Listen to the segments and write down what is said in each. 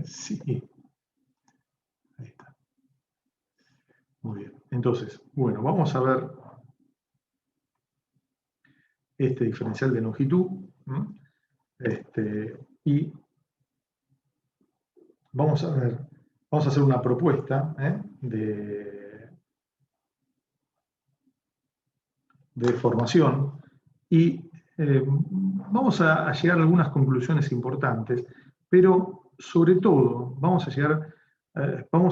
Sí. Ahí está. Muy bien. Entonces, bueno, vamos a ver este diferencial de longitud. Y vamos a ver, vamos a hacer una propuesta de formación y vamos a llegar a algunas conclusiones importantes, pero sobre todo vamos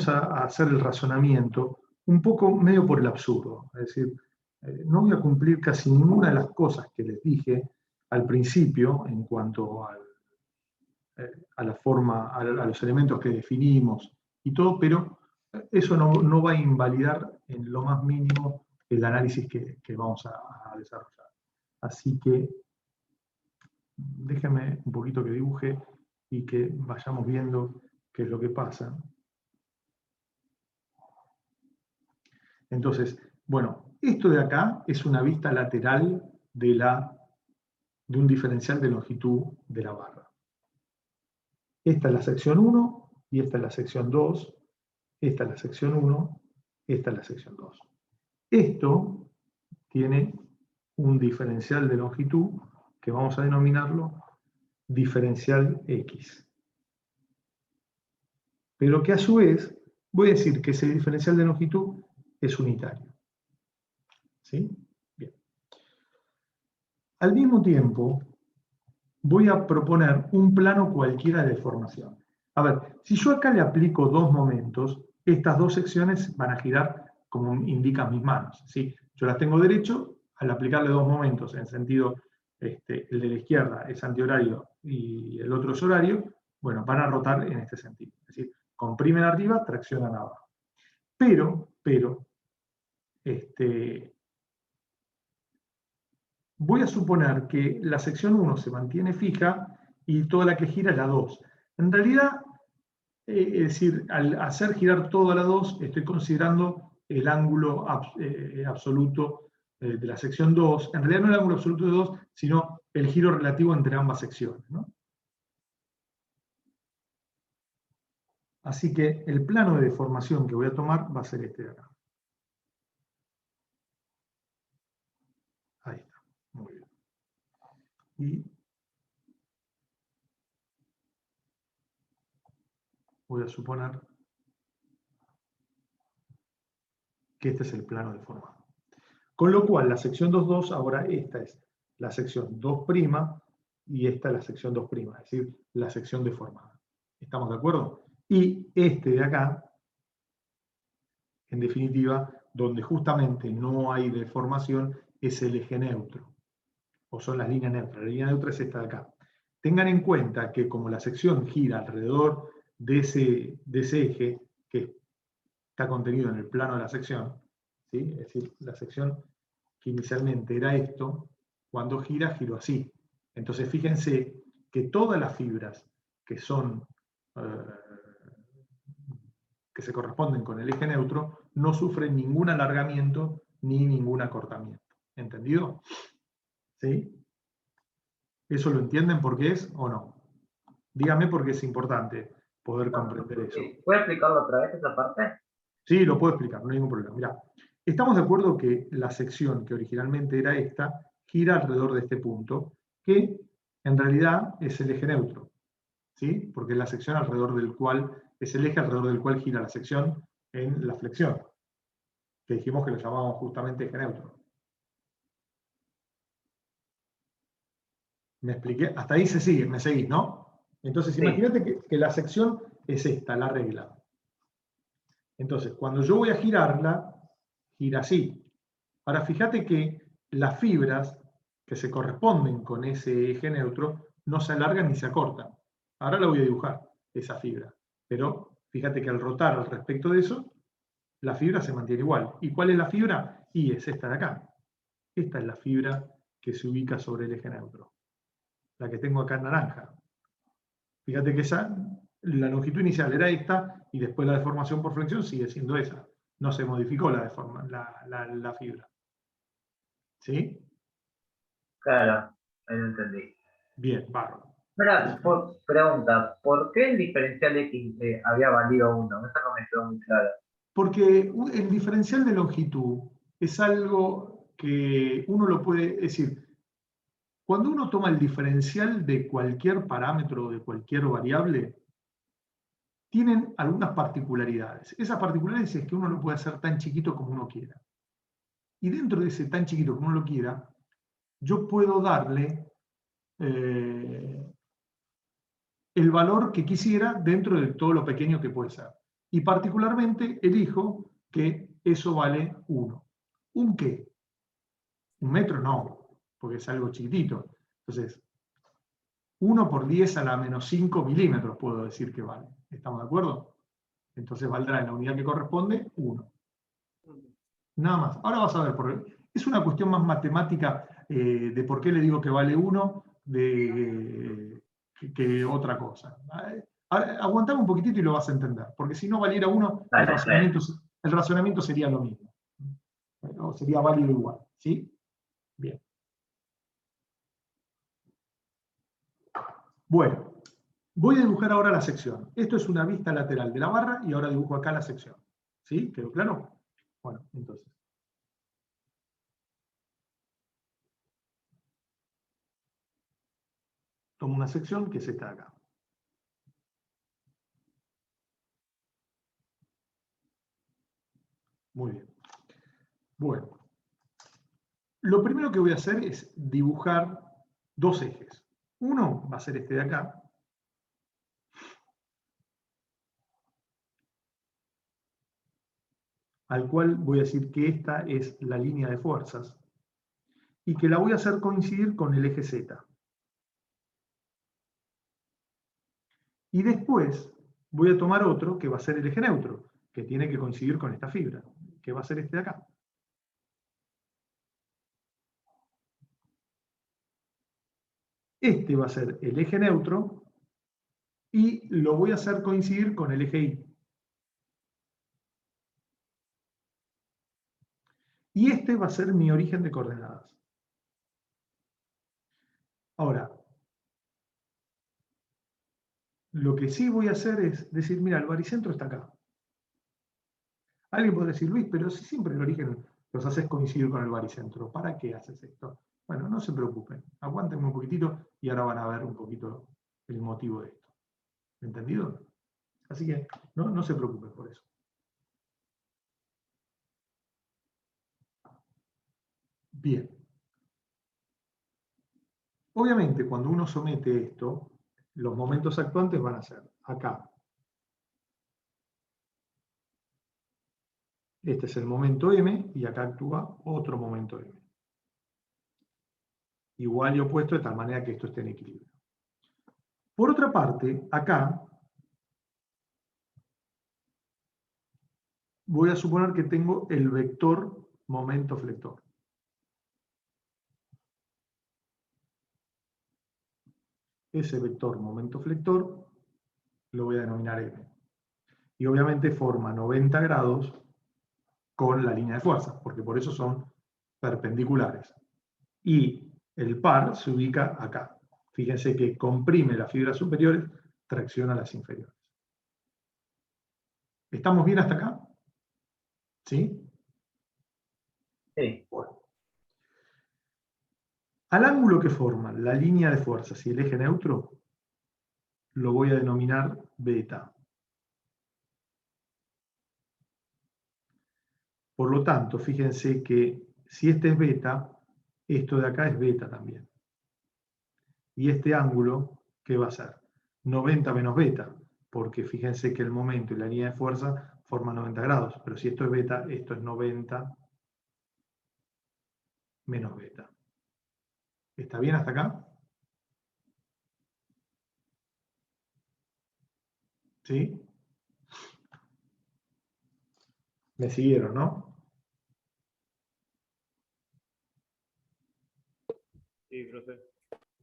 a hacer el razonamiento un poco medio por el absurdo, es decir, no voy a cumplir casi ninguna de las cosas que les dije al principio en cuanto a la forma, a los elementos que definimos y todo, pero eso no va a invalidar en lo más mínimo el análisis que vamos a desarrollar. Así que déjenme un poquito que dibuje y que vayamos viendo qué es lo que pasa. Entonces, bueno, esto de acá es una vista lateral de un diferencial de longitud de la barra. Esta es la sección 1 y esta es la sección 2. Esta es la sección 1, esta es la sección 2. Esto tiene un diferencial de longitud que vamos a denominarlo diferencial X. Pero que a su vez voy a decir que ese diferencial de longitud es unitario. ¿Sí? Bien. Al mismo tiempo, voy a proponer un plano cualquiera de deformación. A ver, si yo acá le aplico dos momentos, estas dos secciones van a girar como indican mis manos. ¿Sí? Yo las tengo derecho, al aplicarle dos momentos en sentido, el de la izquierda es antihorario y el otro es horario, bueno, van a rotar en este sentido. Es decir, comprimen arriba, traccionan abajo. Pero, voy a suponer que la sección 1 se mantiene fija y toda la que gira es la 2. En realidad, es decir, al hacer girar toda la 2, estoy considerando el ángulo absoluto de la sección 2. En realidad no el ángulo absoluto de 2, sino el giro relativo entre ambas secciones, ¿no? Así que el plano de deformación que voy a tomar va a ser este de acá. Ahí está. Muy bien. Y voy a suponer que este es el plano deformado. Con lo cual, la sección 2,2, ahora esta es la sección 2' y esta es la sección 2', es decir, la sección deformada. ¿Estamos de acuerdo? Y este de acá, en definitiva, donde justamente no hay deformación, es el eje neutro, o son las líneas neutras. La línea neutra es esta de acá. Tengan en cuenta que como la sección gira alrededor de ese eje que está contenido en el plano de la sección, ¿sí? Es decir, la sección que inicialmente era esto, cuando gira, giro así. Entonces fíjense que todas las fibras que son que se corresponden con el eje neutro no sufren ningún alargamiento ni ningún acortamiento. ¿Entendido? ¿Sí? ¿Eso lo entienden por qué es o no? Dígame porque es importante poder comprender eso. ¿Puede explicarlo otra vez esa parte? Sí, lo puedo explicar, no hay ningún problema. Mirá, estamos de acuerdo que la sección que originalmente era esta gira alrededor de este punto, que en realidad es el eje neutro, ¿sí? Porque es la sección alrededor del cual, es el eje alrededor del cual gira la sección en la flexión, que dijimos que lo llamábamos justamente eje neutro. ¿Me expliqué? Hasta ahí se sigue, me seguís, ¿no? Entonces, sí. Imagínate que la sección es esta, la regla. Entonces, cuando yo voy a girarla, gira así. Ahora, fíjate que las fibras que se corresponden con ese eje neutro no se alargan ni se acortan. Ahora la voy a dibujar, esa fibra. Pero fíjate que al rotar al respecto de eso, la fibra se mantiene igual. ¿Y cuál es la fibra? Y es esta de acá. Esta es la fibra que se ubica sobre el eje neutro. La que tengo acá en naranja. Fíjate que la longitud inicial era esta y después la deformación por flexión sigue siendo esa. No se modificó la fibra. ¿Sí? Claro, ahí lo entendí. Bien, bárbaro. Espera, pregunta, ¿por qué el diferencial X había valido 1? Eso no me quedó muy claro. Porque el diferencial de longitud es algo que uno lo puede, es decir, cuando uno toma el diferencial de cualquier parámetro o de cualquier variable, tienen algunas particularidades. Esas particularidades es que uno lo puede hacer tan chiquito como uno quiera. Y dentro de ese tan chiquito como uno lo quiera, yo puedo darle el valor que quisiera dentro de todo lo pequeño que puede ser. Y particularmente elijo que eso vale 1. ¿Un qué? Un metro no, porque es algo chiquitito. Entonces, 1 por 10 a la menos 5 milímetros puedo decir que vale. ¿Estamos de acuerdo? Entonces valdrá en la unidad que corresponde 1. Nada más. Ahora vas a ver, es una cuestión más matemática de por qué le digo que vale 1 que otra cosa. Aguantame un poquitito y lo vas a entender, porque si no valiera 1, Dale. el razonamiento sería lo mismo. Bueno, sería válido igual. ¿Sí? Bien. Bueno, voy a dibujar ahora la sección. Esto es una vista lateral de la barra y ahora dibujo acá la sección. ¿Sí? ¿Quedó claro? Bueno, entonces. Tomo una sección que es esta de acá. Muy bien. Bueno, lo primero que voy a hacer es dibujar dos ejes. Uno va a ser este de acá. Al cual voy a decir que esta es la línea de fuerzas y que la voy a hacer coincidir con el eje Z. Y después voy a tomar otro que va a ser el eje neutro, que tiene que coincidir con esta fibra, que va a ser este de acá. Este va a ser el eje neutro y lo voy a hacer coincidir con el eje Y. Y este va a ser mi origen de coordenadas. Ahora, lo que sí voy a hacer es decir, mira, el baricentro está acá. Alguien puede decir, Luis, pero si siempre el origen los haces coincidir con el baricentro, ¿para qué haces esto? Bueno, no se preocupen, aguántenme un poquitito y ahora van a ver un poquito el motivo de esto. ¿Entendido? Así que no se preocupen por eso. Bien. Obviamente, cuando uno somete esto, los momentos actuantes van a ser acá. Este es el momento M y acá actúa otro momento M. Igual y opuesto de tal manera que esto esté en equilibrio. Por otra parte, acá voy a suponer que tengo el vector momento flector. Ese vector momento flector lo voy a denominar M. Y obviamente forma 90 grados con la línea de fuerza, porque por eso son perpendiculares. Y el par se ubica acá. Fíjense que comprime las fibras superiores, tracciona las inferiores. ¿Estamos bien hasta acá? ¿Sí? Sí. Bueno. Al ángulo que forman la línea de fuerzas y el eje neutro, lo voy a denominar beta. Por lo tanto, fíjense que si este es beta, esto de acá es beta también. Y este ángulo, ¿qué va a ser? 90 menos beta, porque fíjense que el momento y la línea de fuerza forman 90 grados, pero si esto es beta, esto es 90 menos beta. ¿Está bien hasta acá? ¿Sí? ¿Me siguieron, no? Sí, profe.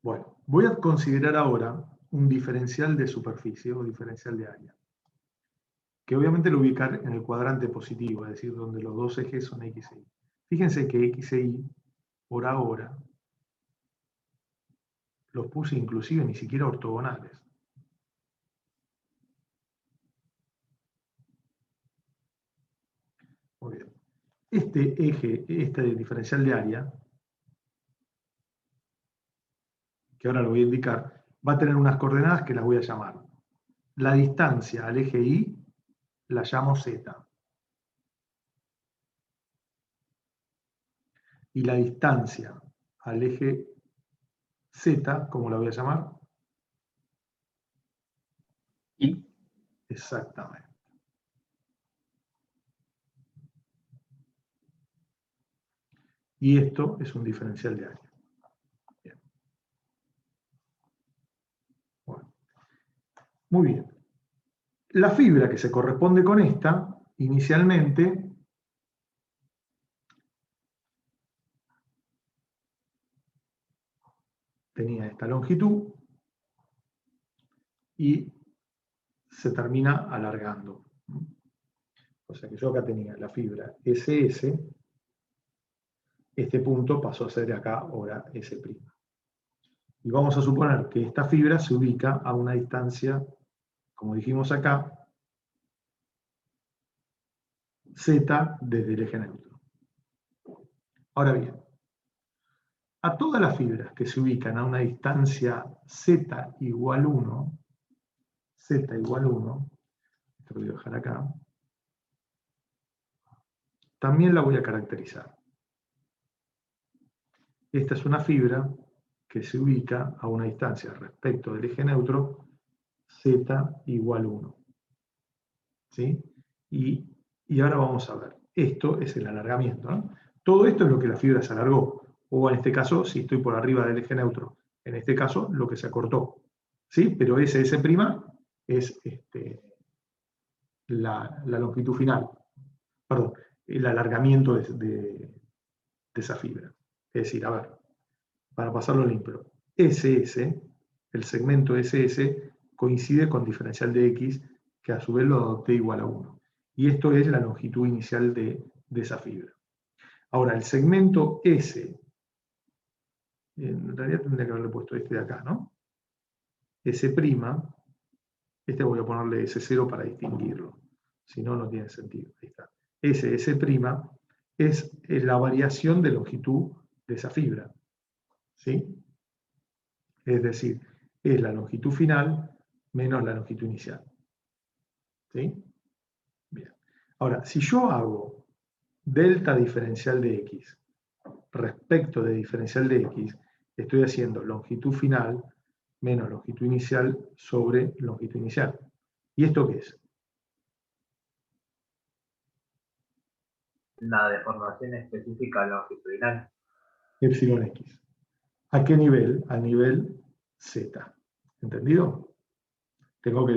Bueno, voy a considerar ahora un diferencial de superficie o diferencial de área, que obviamente lo ubicar en el cuadrante positivo, es decir, donde los dos ejes son X e Y. Fíjense que X e Y, por ahora, los puse inclusive ni siquiera ortogonales. Muy bien. Este eje, este diferencial de área, que ahora lo voy a indicar, va a tener unas coordenadas que las voy a llamar. La distancia al eje Y la llamo Z. Y la distancia al eje Z, ¿cómo la voy a llamar? Y Exactamente. Y esto es un diferencial de área. Bien. Bueno. Muy bien. La fibra que se corresponde con esta, inicialmente, tenía esta longitud y se termina alargando. O sea que yo acá tenía la fibra SS, este punto pasó a ser acá ahora S'. Y vamos a suponer que esta fibra se ubica a una distancia, como dijimos acá, Z desde el eje neutro. Ahora bien, a todas las fibras que se ubican a una distancia Z igual 1, esto lo voy a dejar acá, también la voy a caracterizar. Esta es una fibra que se ubica a una distancia respecto del eje neutro Z igual 1. ¿Sí? Y ahora vamos a ver. Esto es el alargamiento, ¿no? Todo esto es lo que la fibra se alargó. O en este caso, si estoy por arriba del eje neutro, en este caso, lo que se acortó. ¿Sí? Pero ese S' es la longitud final. Perdón, el alargamiento de esa fibra. Es decir, a ver, para pasarlo limpio, SS, el segmento SS, coincide con diferencial de X, que a su vez lo adopté igual a 1. Y esto es la longitud inicial de esa fibra. Ahora, el segmento S, en realidad tendría que haberle puesto este de acá, ¿no? S', este voy a ponerle S0 para distinguirlo, si no, no tiene sentido. Ahí está. S' es la variación de longitud de esa fibra, ¿sí? Es decir, es la longitud final menos la longitud inicial. ¿Sí? Bien. Ahora, si yo hago delta diferencial de X respecto de diferencial de X, estoy haciendo longitud final menos longitud inicial sobre longitud inicial. ¿Y esto qué es? La deformación específica longitudinal. Epsilon X. ¿A qué nivel? Al nivel Z. ¿Entendido? Tengo que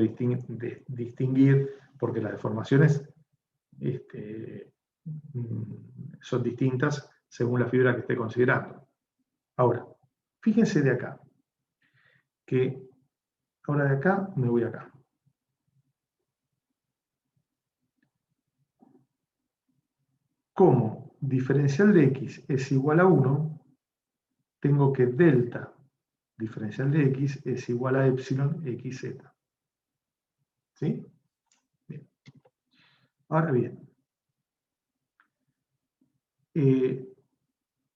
distinguir porque las deformaciones son distintas según la fibra que esté considerando. Ahora, fíjense de acá, que ahora de acá me voy acá. Como diferencial de X es igual a 1, tengo que delta diferencial de X es igual a epsilon XZ. ¿Sí? Bien. Ahora bien,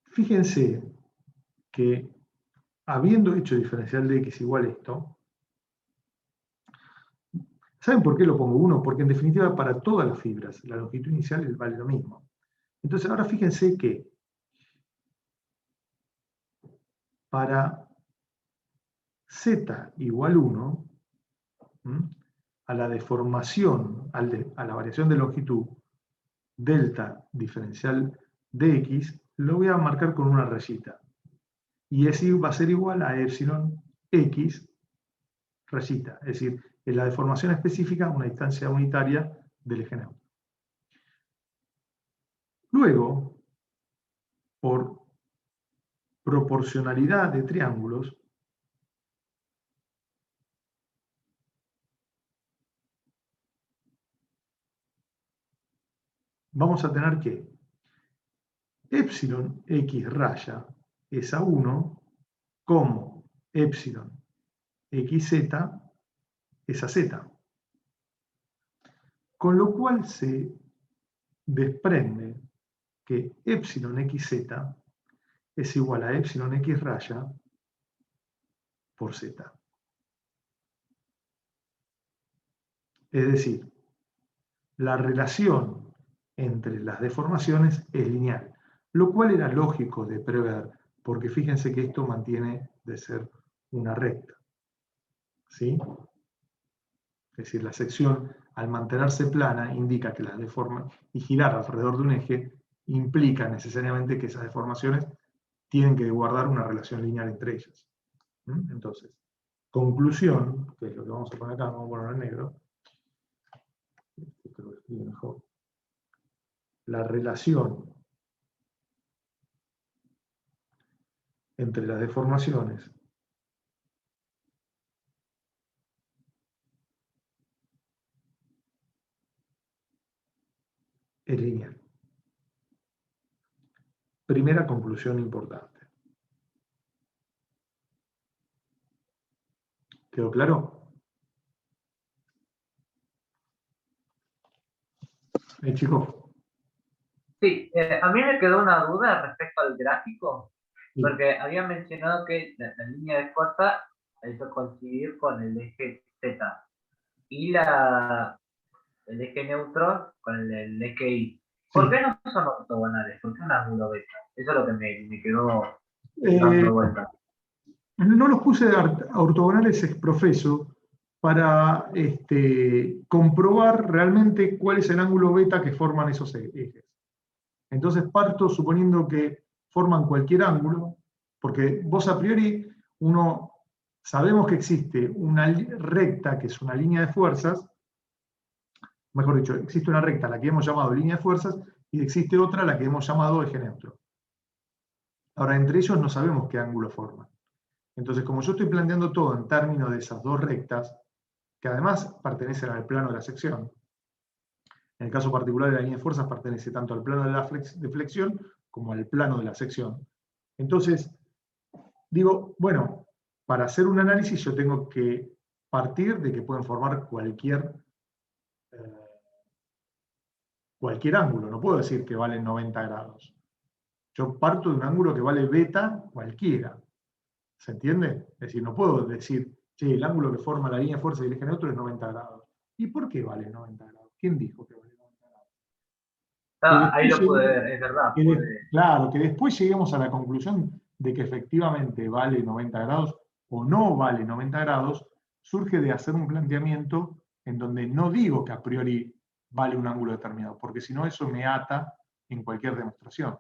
fíjense que habiendo hecho diferencial de X igual a esto, ¿saben por qué lo pongo 1? Porque en definitiva para todas las fibras la longitud inicial vale lo mismo. Entonces ahora fíjense que para Z igual 1, a la deformación, a la variación de longitud, delta diferencial de X, lo voy a marcar con una rayita. Y ese va a ser igual a epsilon X rayita. Es decir, en la deformación específica, una distancia unitaria del eje neutro. Luego, por proporcionalidad de triángulos, vamos a tener que epsilon X raya es a 1 como epsilon xz es a z. Con lo cual se desprende que epsilon xz es igual a epsilon x raya por z. Es decir, la relación entre las deformaciones es lineal, lo cual era lógico de prever, porque fíjense que esto mantiene de ser una recta. ¿Sí? Es decir, la sección, al mantenerse plana, indica que las deforma y girar alrededor de un eje implica necesariamente que esas deformaciones tienen que guardar una relación lineal entre ellas. Entonces, conclusión, que es lo que vamos a poner acá, vamos a ponerlo en negro, esto lo escribo mejor. La relación entre las deformaciones es lineal. Primera conclusión importante. ¿Quedó claro? Chicos. Sí, a mí me quedó una duda respecto al gráfico, Sí. porque había mencionado que la línea de fuerza la hizo coincidir con el eje Z y el eje neutro con el eje Y. ¿Por qué no son ortogonales? ¿Por qué un ángulo beta? Eso es lo que me quedó dando vuelta. No los puse ortogonales exprofeso para comprobar realmente cuál es el ángulo beta que forman esos ejes. Entonces parto suponiendo que forman cualquier ángulo, porque vos a priori sabemos que existe una recta que es una línea de fuerzas, mejor dicho, existe una recta a la que hemos llamado línea de fuerzas y existe otra a la que hemos llamado eje neutro. Ahora, entre ellos no sabemos qué ángulo forman. Entonces, como yo estoy planteando todo en términos de esas dos rectas, que además pertenecen al plano de la sección, en el caso particular de la línea de fuerzas pertenece tanto al plano de flexión como al plano de la sección. Entonces, digo, bueno, para hacer un análisis yo tengo que partir de que pueden formar cualquier ángulo. No puedo decir que valen 90 grados. Yo parto de un ángulo que vale beta cualquiera. ¿Se entiende? Es decir, no puedo decir, che, el ángulo que forma la línea de fuerza y el eje neutro es 90 grados. ¿Y por qué vale 90 grados? ¿Quién dijo que vale 90 grados? Ahí lo pude ver, es verdad. Claro, que después lleguemos a la conclusión de que efectivamente vale 90 grados o no vale 90 grados, surge de hacer un planteamiento en donde no digo que a priori vale un ángulo determinado, porque si no eso me ata en cualquier demostración.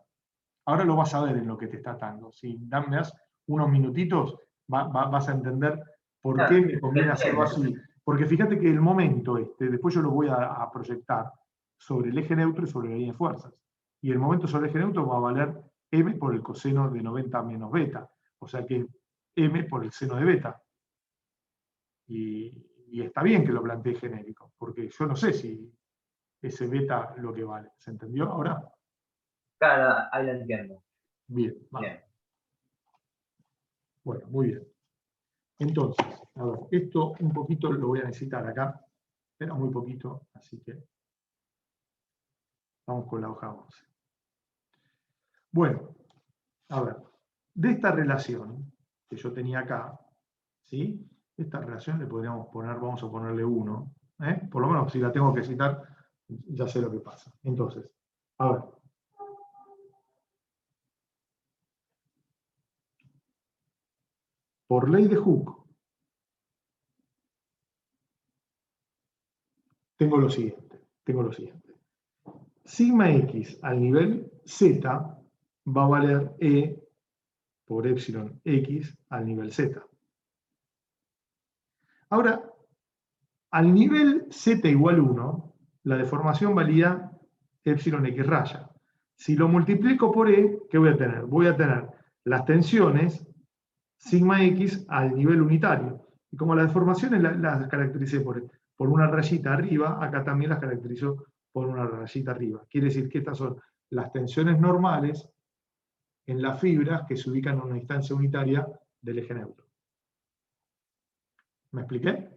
Ahora lo vas a ver en lo que te está atando. Si me das unos minutitos, vas a entender por qué me conviene hacerlo así. Porque fíjate que el momento después yo lo voy a proyectar sobre el eje neutro y sobre la línea de fuerzas. Y el momento sobre el eje neutro va a valer m por el coseno de 90 menos beta. O sea que m por el seno de beta. Y está bien que lo plantee genérico, porque yo no sé si ese beta lo que vale. ¿Se entendió ahora? Claro, ahí lo entiendo. Bien, vale. Bueno, muy bien. Entonces, a ver, esto un poquito lo voy a necesitar acá. Era muy poquito, así que vamos con la hoja 11. Bueno, a ver, de esta relación que yo tenía acá, ¿sí? Esta relación le podríamos poner, vamos a ponerle 1, por lo menos si la tengo que citar, ya sé lo que pasa. Entonces, a ver. Por ley de Hooke, tengo lo siguiente. Sigma x al nivel z va a valer E por epsilon x al nivel z. Ahora, al nivel z igual 1, la deformación valía epsilon x raya. Si lo multiplico por E, ¿qué voy a tener? Voy a tener las tensiones sigma x al nivel unitario. Y como las deformaciones las caractericé por una rayita arriba, acá también las caracterizo por una rayita arriba. Quiere decir que estas son las tensiones normales en las fibras que se ubican en una distancia unitaria del eje neutro. ¿Me expliqué?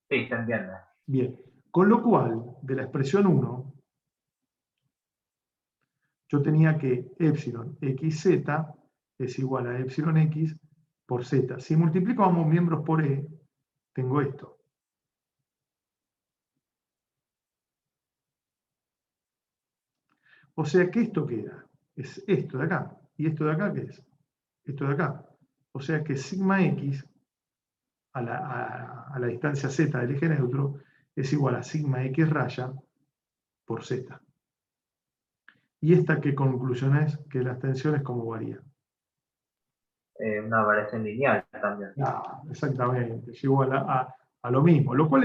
Sí, se entiende. Bien. Con lo cual, de la expresión 1, yo tenía que epsilon xz es igual a epsilon x por z. Si multiplico ambos miembros por e, tengo esto. O sea que esto queda, es esto de acá. ¿Y esto de acá qué es? Esto de acá. O sea que sigma x a la distancia z del eje neutro es igual a sigma x raya por z. ¿Y esta qué conclusión es? Que las tensiones cómo varían. Una variación lineal también. Exactamente, llegó a lo mismo, lo cual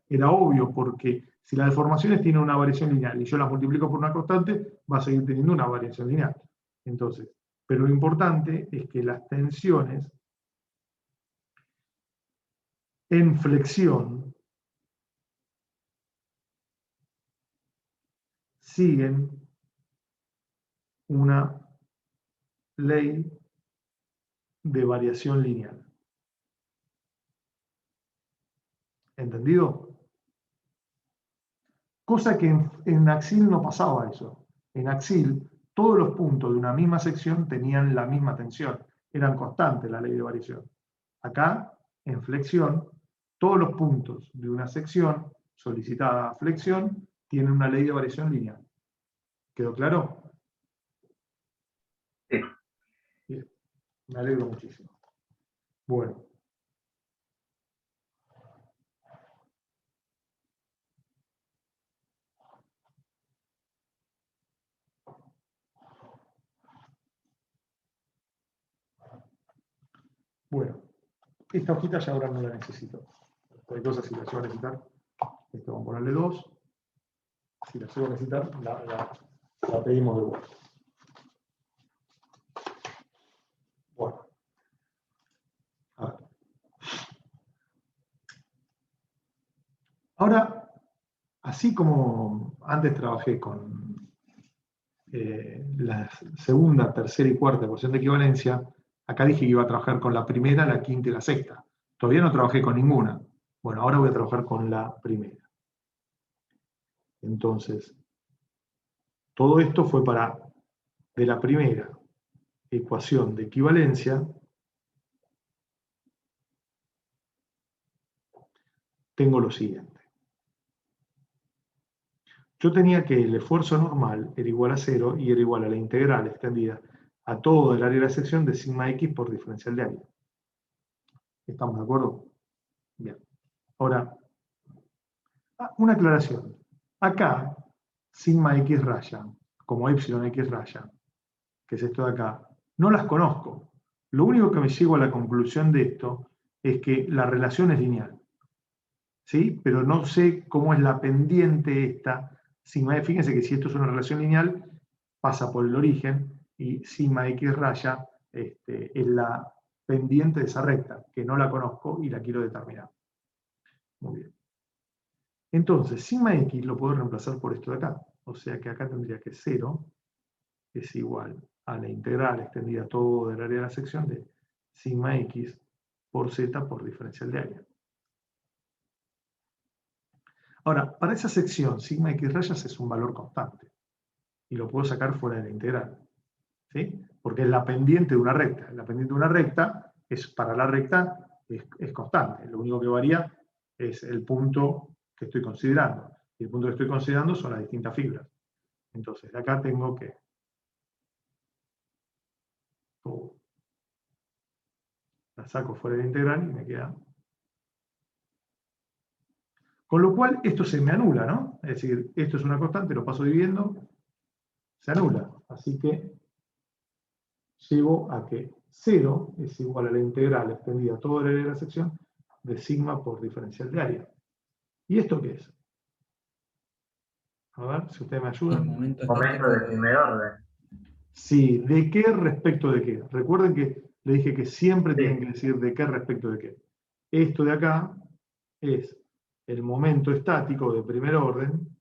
era obvio porque si las deformaciones tienen una variación lineal y yo las multiplico por una constante, va a seguir teniendo una variación lineal. Entonces, pero lo importante es que las tensiones en flexión siguen una ley de variación lineal. ¿Entendido? Cosa que en Axil no pasaba eso. En Axil, todos los puntos de una misma sección tenían la misma tensión. Eran constantes la ley de variación. Acá, en flexión, todos los puntos de una sección solicitada a flexión tienen una ley de variación lineal. ¿Quedó claro? Sí. Bien, me alegro muchísimo. Bueno. Bueno, esta hojita ya ahora no la necesito. Hay cosas si las llevo a necesitar. Esto vamos a ponerle 2. Si las llevo a necesitar, la pedimos de vuelta. Bueno. A ver. Ahora, así como antes trabajé con la segunda, tercera y cuarta ecuación de equivalencia, acá dije que iba a trabajar con la primera, la quinta y la sexta. Todavía no trabajé con ninguna. Bueno, ahora voy a trabajar con la primera. Entonces, todo esto fue para, de la primera ecuación de equivalencia, tengo lo siguiente. Yo tenía que el esfuerzo normal era igual a 0 y era igual a la integral extendida a todo el área de la sección de sigma x por diferencial de área. ¿Estamos de acuerdo? Bien. Ahora, una aclaración. Acá, sigma x raya, como epsilon x raya, que es esto de acá, no las conozco. Lo único que me llego a la conclusión de esto es que la relación es lineal. ¿Sí? Pero no sé cómo es la pendiente esta. Sigma, fíjense que si esto es una relación lineal, pasa por el origen y sigma x raya es la pendiente de esa recta, que no la conozco y la quiero determinar. Muy bien. Entonces, sigma x lo puedo reemplazar por esto de acá. O sea que acá tendría que 0 es igual a la integral extendida a todo el área de la sección de sigma x por z por diferencial de área. Ahora, para esa sección, sigma x rayas es un valor constante. Y lo puedo sacar fuera de la integral. ¿Sí? Porque es la pendiente de una recta. La pendiente de una recta es para la recta es constante. Lo único que varía es el punto que estoy considerando. Y el punto que estoy considerando son las distintas fibras. Entonces, de acá tengo que la saco fuera de la integral y me queda. Con lo cual, esto se me anula, ¿no? Es decir, esto es una constante, lo paso dividiendo, se anula. Así que llego a que 0 es igual a la integral extendida a todo el área de la sección de sigma por diferencial de área. ¿Y esto qué es? A ver, si ustedes me ayudan. Momento Momento de estático primer orden. Sí, ¿de qué respecto de qué? Recuerden que le dije que siempre tienen Sí. que decir de qué respecto de qué. Esto de acá es el momento estático de primer orden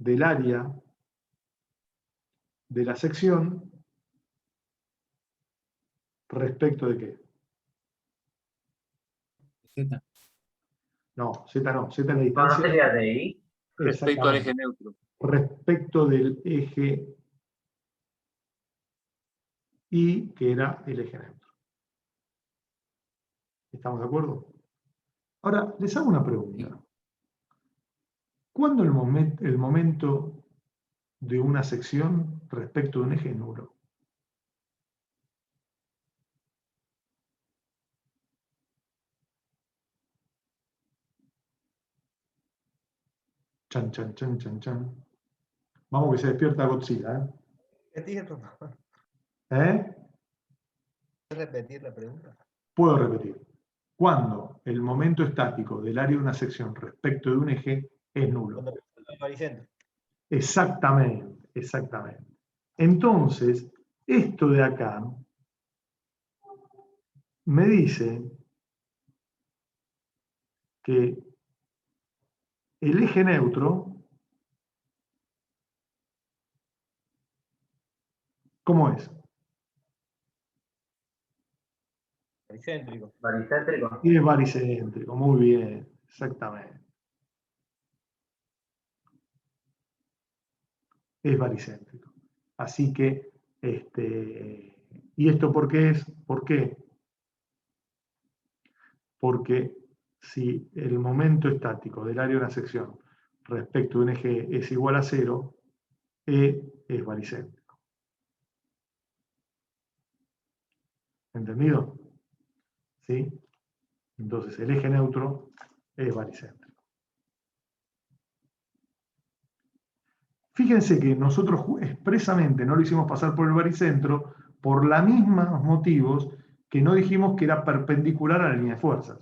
del área de la sección respecto de qué. Z. No, Z no, Z es la No, no distancia. sería de I. Respecto al Exactamente. eje neutro. Respecto del eje Y, que era el eje neutro. ¿Estamos de acuerdo? Ahora, les hago una pregunta. ¿Cuándo el momento de una sección respecto de un eje es nulo? Chan, chan, chan, chan, chan. Vamos que se despierta Godzilla, Repetirlo. ¿eh? ¿Eh? Repetir la pregunta. Puedo repetir. Cuando el momento estático del área de una sección respecto de un eje es nulo. Cuando el baricentro. Exactamente, exactamente. Entonces, esto de acá me dice que el eje neutro, ¿cómo es? Baricéntrico. Baricéntrico. Y es baricéntrico, muy bien, exactamente. Es baricéntrico. Así que, ¿y esto por qué es? ¿Por qué? Porque si el momento estático del área de una sección respecto de un eje es igual a 0, E es baricéntrico. ¿Entendido? ¿Sí? Entonces el eje neutro es baricéntrico. Fíjense que nosotros expresamente no lo hicimos pasar por el baricentro por los mismos motivos que no dijimos que era perpendicular a la línea de fuerzas.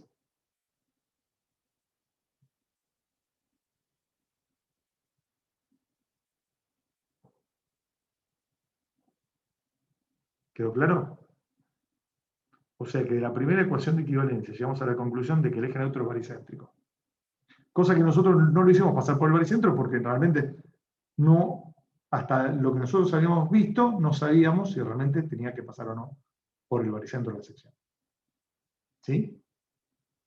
¿Quedó claro? O sea que de la primera ecuación de equivalencia llegamos a la conclusión de que el eje neutro es baricéntrico. Cosa que nosotros no lo hicimos pasar por el baricentro porque realmente no, hasta lo que nosotros habíamos visto, no sabíamos si realmente tenía que pasar o no por el baricentro de la sección. ¿Sí?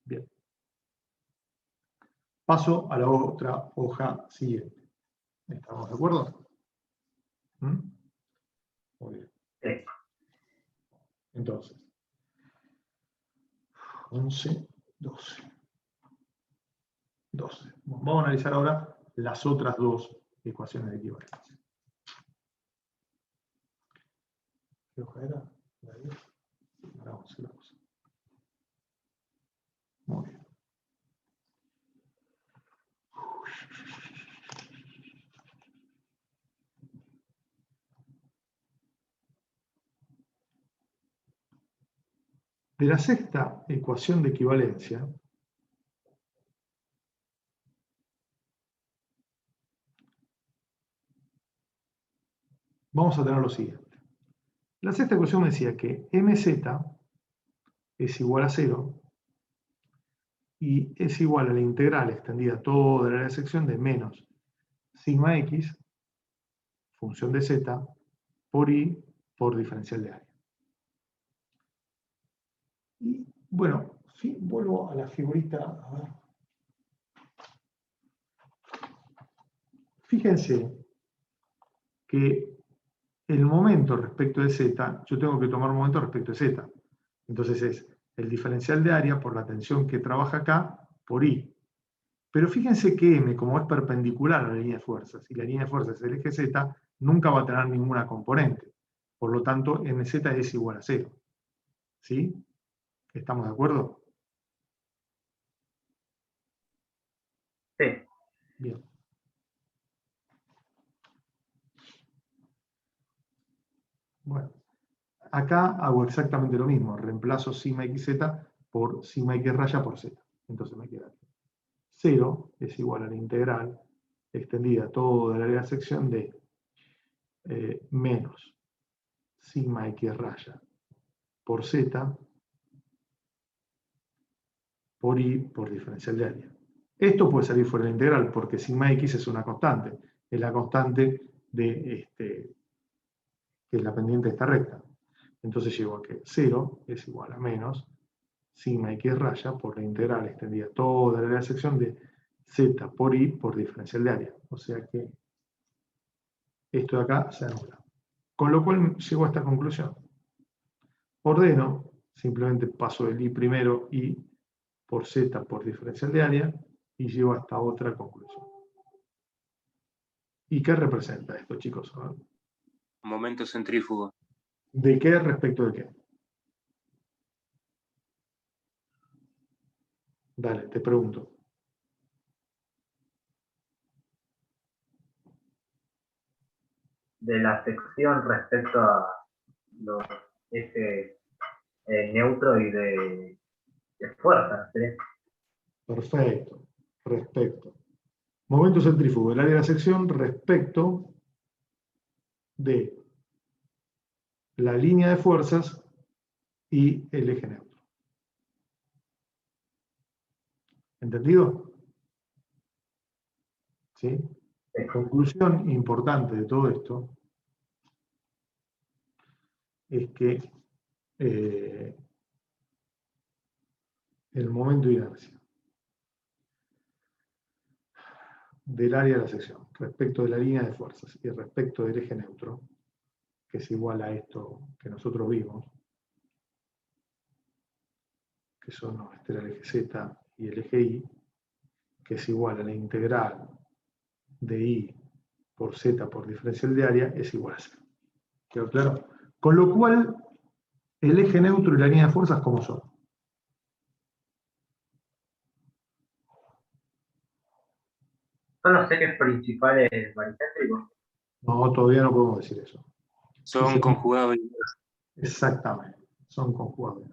Bien. Paso a la otra hoja siguiente. ¿Estamos de acuerdo? ¿Mm? Muy bien. Sí. Entonces, 11, 12. 12. Vamos a analizar ahora las otras dos ecuaciones de equivalencia. ¿Qué hoja era? ¿La 10? La 11, la 11. Muy bien. De la sexta ecuación de equivalencia, vamos a tener lo siguiente. La sexta ecuación me decía que mz es igual a 0 y es igual a la integral extendida toda la sección de menos sigma x, función de z, por i por diferencial de área. Y bueno, sí, vuelvo a la figurita. A ver. Fíjense que el momento respecto de z, yo tengo que tomar un momento respecto de z. Entonces es el diferencial de área por la tensión que trabaja acá por I. Pero fíjense que M, como es perpendicular a la línea de fuerzas, y la línea de fuerzas es el eje Z, nunca va a tener ninguna componente. Por lo tanto, MZ es igual a 0. ¿Sí? ¿Estamos de acuerdo? Sí. Bien. Bueno, acá hago exactamente lo mismo. Reemplazo sigma xz por sigma x raya por z. Entonces me queda aquí. 0 es igual a la integral extendida toda el área de la sección de menos sigma x raya por z por i por diferencial de área. Esto puede salir fuera de la integral porque sigma x es una constante es la constante de que es la pendiente de esta recta. Entonces llego a que 0 es igual a menos sigma x raya por la integral extendida toda la área de sección de z por i por diferencial de área. O sea que esto de acá se anula. Con lo cual llego a esta conclusión. Ordeno, simplemente paso el i primero y por z por diferencial de área y llego hasta otra conclusión. ¿Y qué representa esto, chicos? A ver. Momento centrífugo. ¿De qué respecto de qué? Dale, te pregunto. De la sección respecto a los ejes neutro y de fuerza, ¿sí? Perfecto. Respecto. Momento centrífugo del área de la sección respecto de la línea de fuerzas y el eje neutro. ¿Entendido? ¿Sí? Sí. Conclusión importante de todo esto es que el momento de inercia del área de la sección respecto de la línea de fuerzas y respecto del eje neutro, que es igual a esto que nosotros vimos, que son el eje Z y el eje Y, que es igual a la integral de I por Z por diferencial de área, es igual a 0. ¿Quedó claro? Con lo cual, el eje neutro y la línea de fuerzas, ¿cómo son? Son los ejes principales baricéntricos. No, todavía no podemos decir eso. Son Sí, conjugados. exactamente, son conjugados.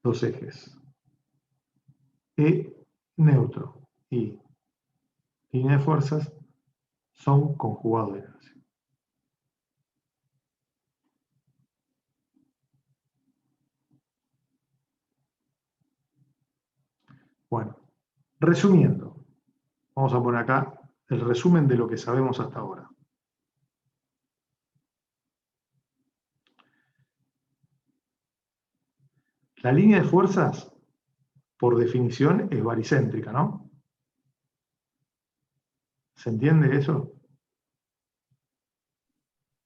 Los ejes E neutro y línea de fuerzas son conjugados de inercia. Bueno, resumiendo, vamos a poner acá el resumen de lo que sabemos hasta ahora. La línea de fuerzas, por definición, es baricéntrica, ¿no? ¿Se entiende eso?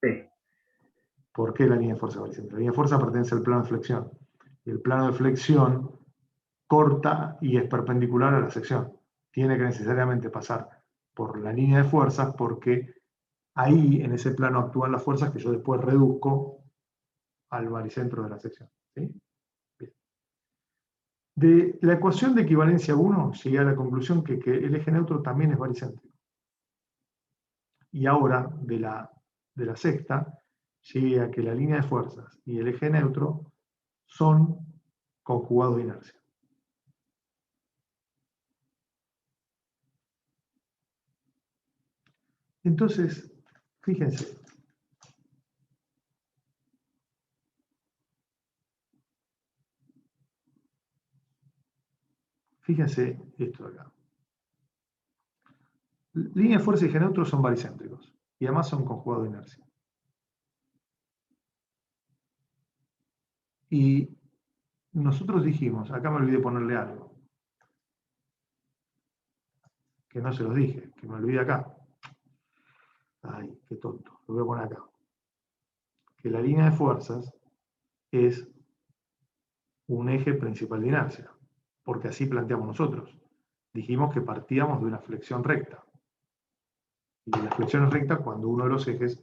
Sí. ¿Por qué la línea de fuerza es baricéntrica? La línea de fuerza pertenece al plano de flexión. Y el plano de flexión corta y es perpendicular a la sección. Tiene que necesariamente pasar por la línea de fuerzas porque ahí, en ese plano, actúan las fuerzas que yo después reduzco al baricentro de la sección. ¿Sí? Bien. De la ecuación de equivalencia 1 llegué a la conclusión que el eje neutro también es baricéntrico. Y ahora, de la sexta, llegué a que la línea de fuerzas y el eje neutro son conjugados de inercia. Entonces, fíjense. Fíjense esto de acá. Línea de fuerza y eje neutro son baricéntricos. Y además son conjugados de inercia. Y nosotros dijimos, acá me olvidé ponerle algo. Que no se los dije, que me olvidé acá. Ay, qué tonto. Lo voy a poner acá. Que la línea de fuerzas es un eje principal de inercia. Porque así planteamos nosotros. Dijimos que partíamos de una flexión recta. Y la flexión es recta cuando uno de los ejes,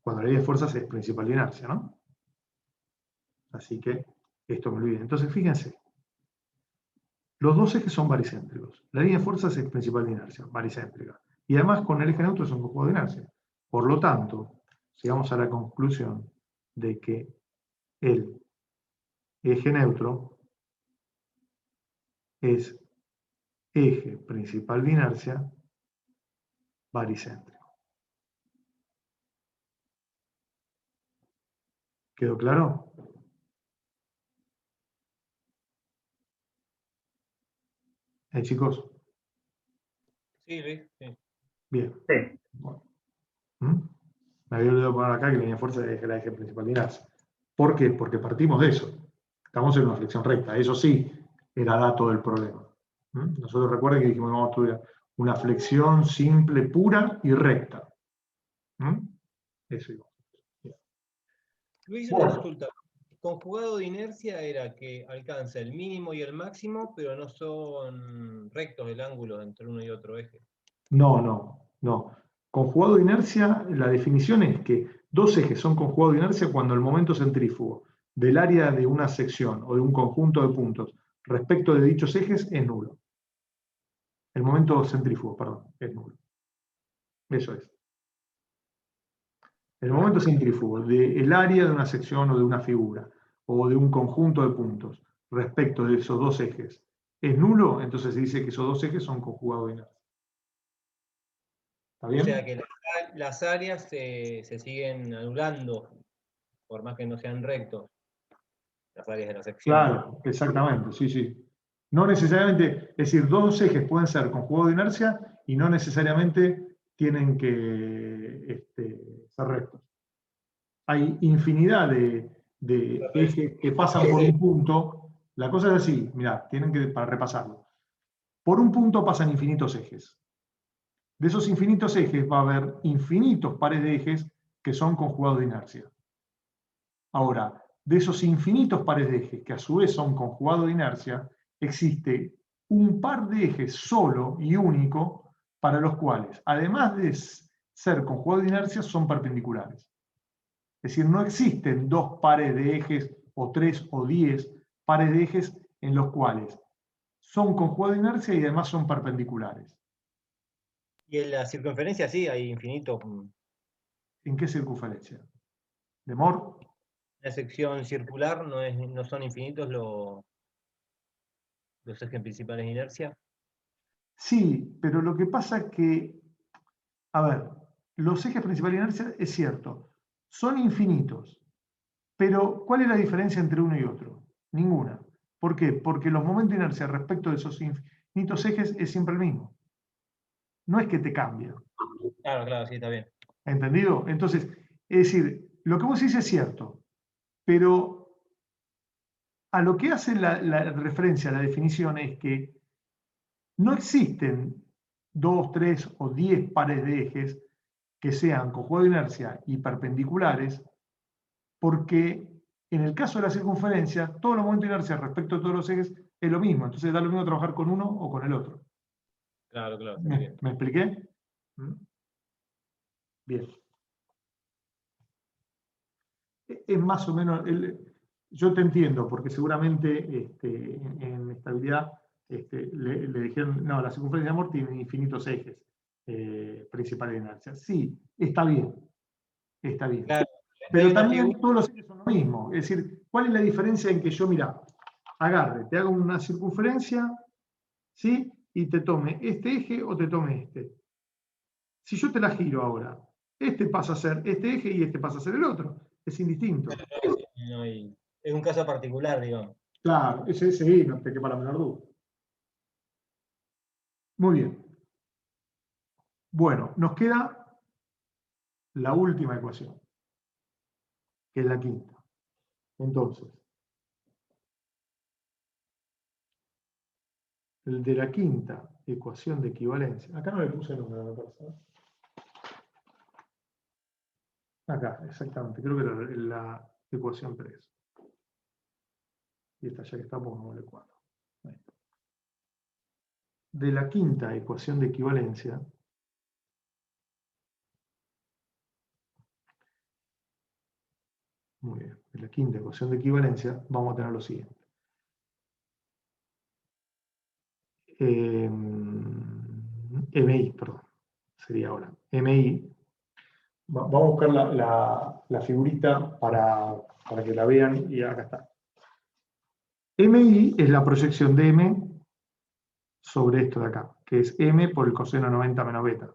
cuando la línea de fuerzas es principal de inercia, ¿no? Así que esto me olvidé. Entonces, fíjense. Los dos ejes son baricéntricos. La línea de fuerzas es principal de inercia, baricéntrica. Y además con el eje neutro es un conjugado de inercia. Por lo tanto, llegamos a la conclusión de que el eje neutro es eje principal de inercia baricéntrico. ¿Quedó claro? Chicos, Sí, Luis. Sí. bien. Sí. Bueno. Me había olvidado poner acá que la línea de fuerza es la eje principal de inercia. ¿Por qué? Porque partimos de eso. Estamos en una flexión recta. Eso sí, era dato del problema. Nosotros recuerden que dijimos que vamos a estudiar una flexión simple, pura y recta. Eso iba. Luis, una Bueno. consulta. Conjugado de inercia era que alcanza el mínimo y el máximo, pero no son rectos el ángulo entre uno y otro eje. No. Conjugado de inercia, la definición es que dos ejes son conjugados de inercia cuando el momento centrífugo del área de una sección o de un conjunto de puntos respecto de dichos ejes es nulo. El momento centrífugo, perdón, es nulo. Eso es. El momento centrífugo del área de una sección o de una figura o de un conjunto de puntos respecto de esos dos ejes es nulo, entonces se dice que esos dos ejes son conjugados de inercia. ¿Está bien? O sea que las áreas se siguen anulando, por más que no sean rectos, las áreas de la sección. Claro, exactamente, sí. No necesariamente, es decir, dos ejes pueden ser conjugados de inercia y no necesariamente tienen que ser rectos. Hay infinidad de ejes que pasan por un punto. La cosa es así, mirá, para repasarlo. Por un punto pasan infinitos ejes. De esos infinitos ejes va a haber infinitos pares de ejes que son conjugados de inercia. Ahora, de esos infinitos pares de ejes que a su vez son conjugados de inercia, existe un par de ejes solo y único para los cuales, además de ser conjugados de inercia, son perpendiculares. Es decir, no existen dos pares de ejes o 3 o 10 pares de ejes en los cuales son conjugados de inercia y además son perpendiculares. Y en la circunferencia sí, hay infinito. ¿En qué circunferencia? ¿De Moore? La sección circular no son infinitos los ejes principales de inercia. Sí, pero lo que pasa es que, a ver, los ejes principales de inercia es cierto, son infinitos, pero ¿cuál es la diferencia entre uno y otro? Ninguna. ¿Por qué? Porque los momentos de inercia respecto de esos infinitos ejes es siempre el mismo. No es que te cambia. Claro, sí, está bien. ¿Entendido? Entonces, es decir, lo que vos decís es cierto, pero a lo que hace la referencia, la definición es que no existen 2, 3 o 10 pares de ejes que sean conjugados de inercia y perpendiculares, porque en el caso de la circunferencia, todos los momentos de inercia respecto a todos los ejes es lo mismo. Entonces da lo mismo trabajar con uno o con el otro. Claro. ¿Me expliqué? Bien. Es más o menos, yo te entiendo, porque seguramente en estabilidad le dijeron, no, la circunferencia de Moore tiene infinitos ejes principales de inercia. Sí, está bien. Claro. Pero también todos los ejes son lo mismo. Es decir, ¿cuál es la diferencia en que yo, mira, agarre, te hago una circunferencia, ¿sí? Y te tome este eje o te tome este? Si yo te la giro ahora, este pasa a ser este eje y este pasa a ser el otro. Es indistinto. Es un caso particular, digamos. Claro, ese sí, no te quepa la menor duda. Muy bien. Bueno, nos queda la última ecuación, que es la quinta. Entonces, el de la quinta ecuación de equivalencia. Acá no le puse número, me parece. Acá, exactamente. Creo que era la ecuación 3. Y esta ya que está, pongámosle 4. De la quinta ecuación de equivalencia, muy bien, de la quinta ecuación de equivalencia vamos a tener lo siguiente. MI, perdón, sería ahora. MI, vamos a buscar la figurita para que la vean y acá está. MI es la proyección de M sobre esto de acá, que es M por el coseno 90 menos beta.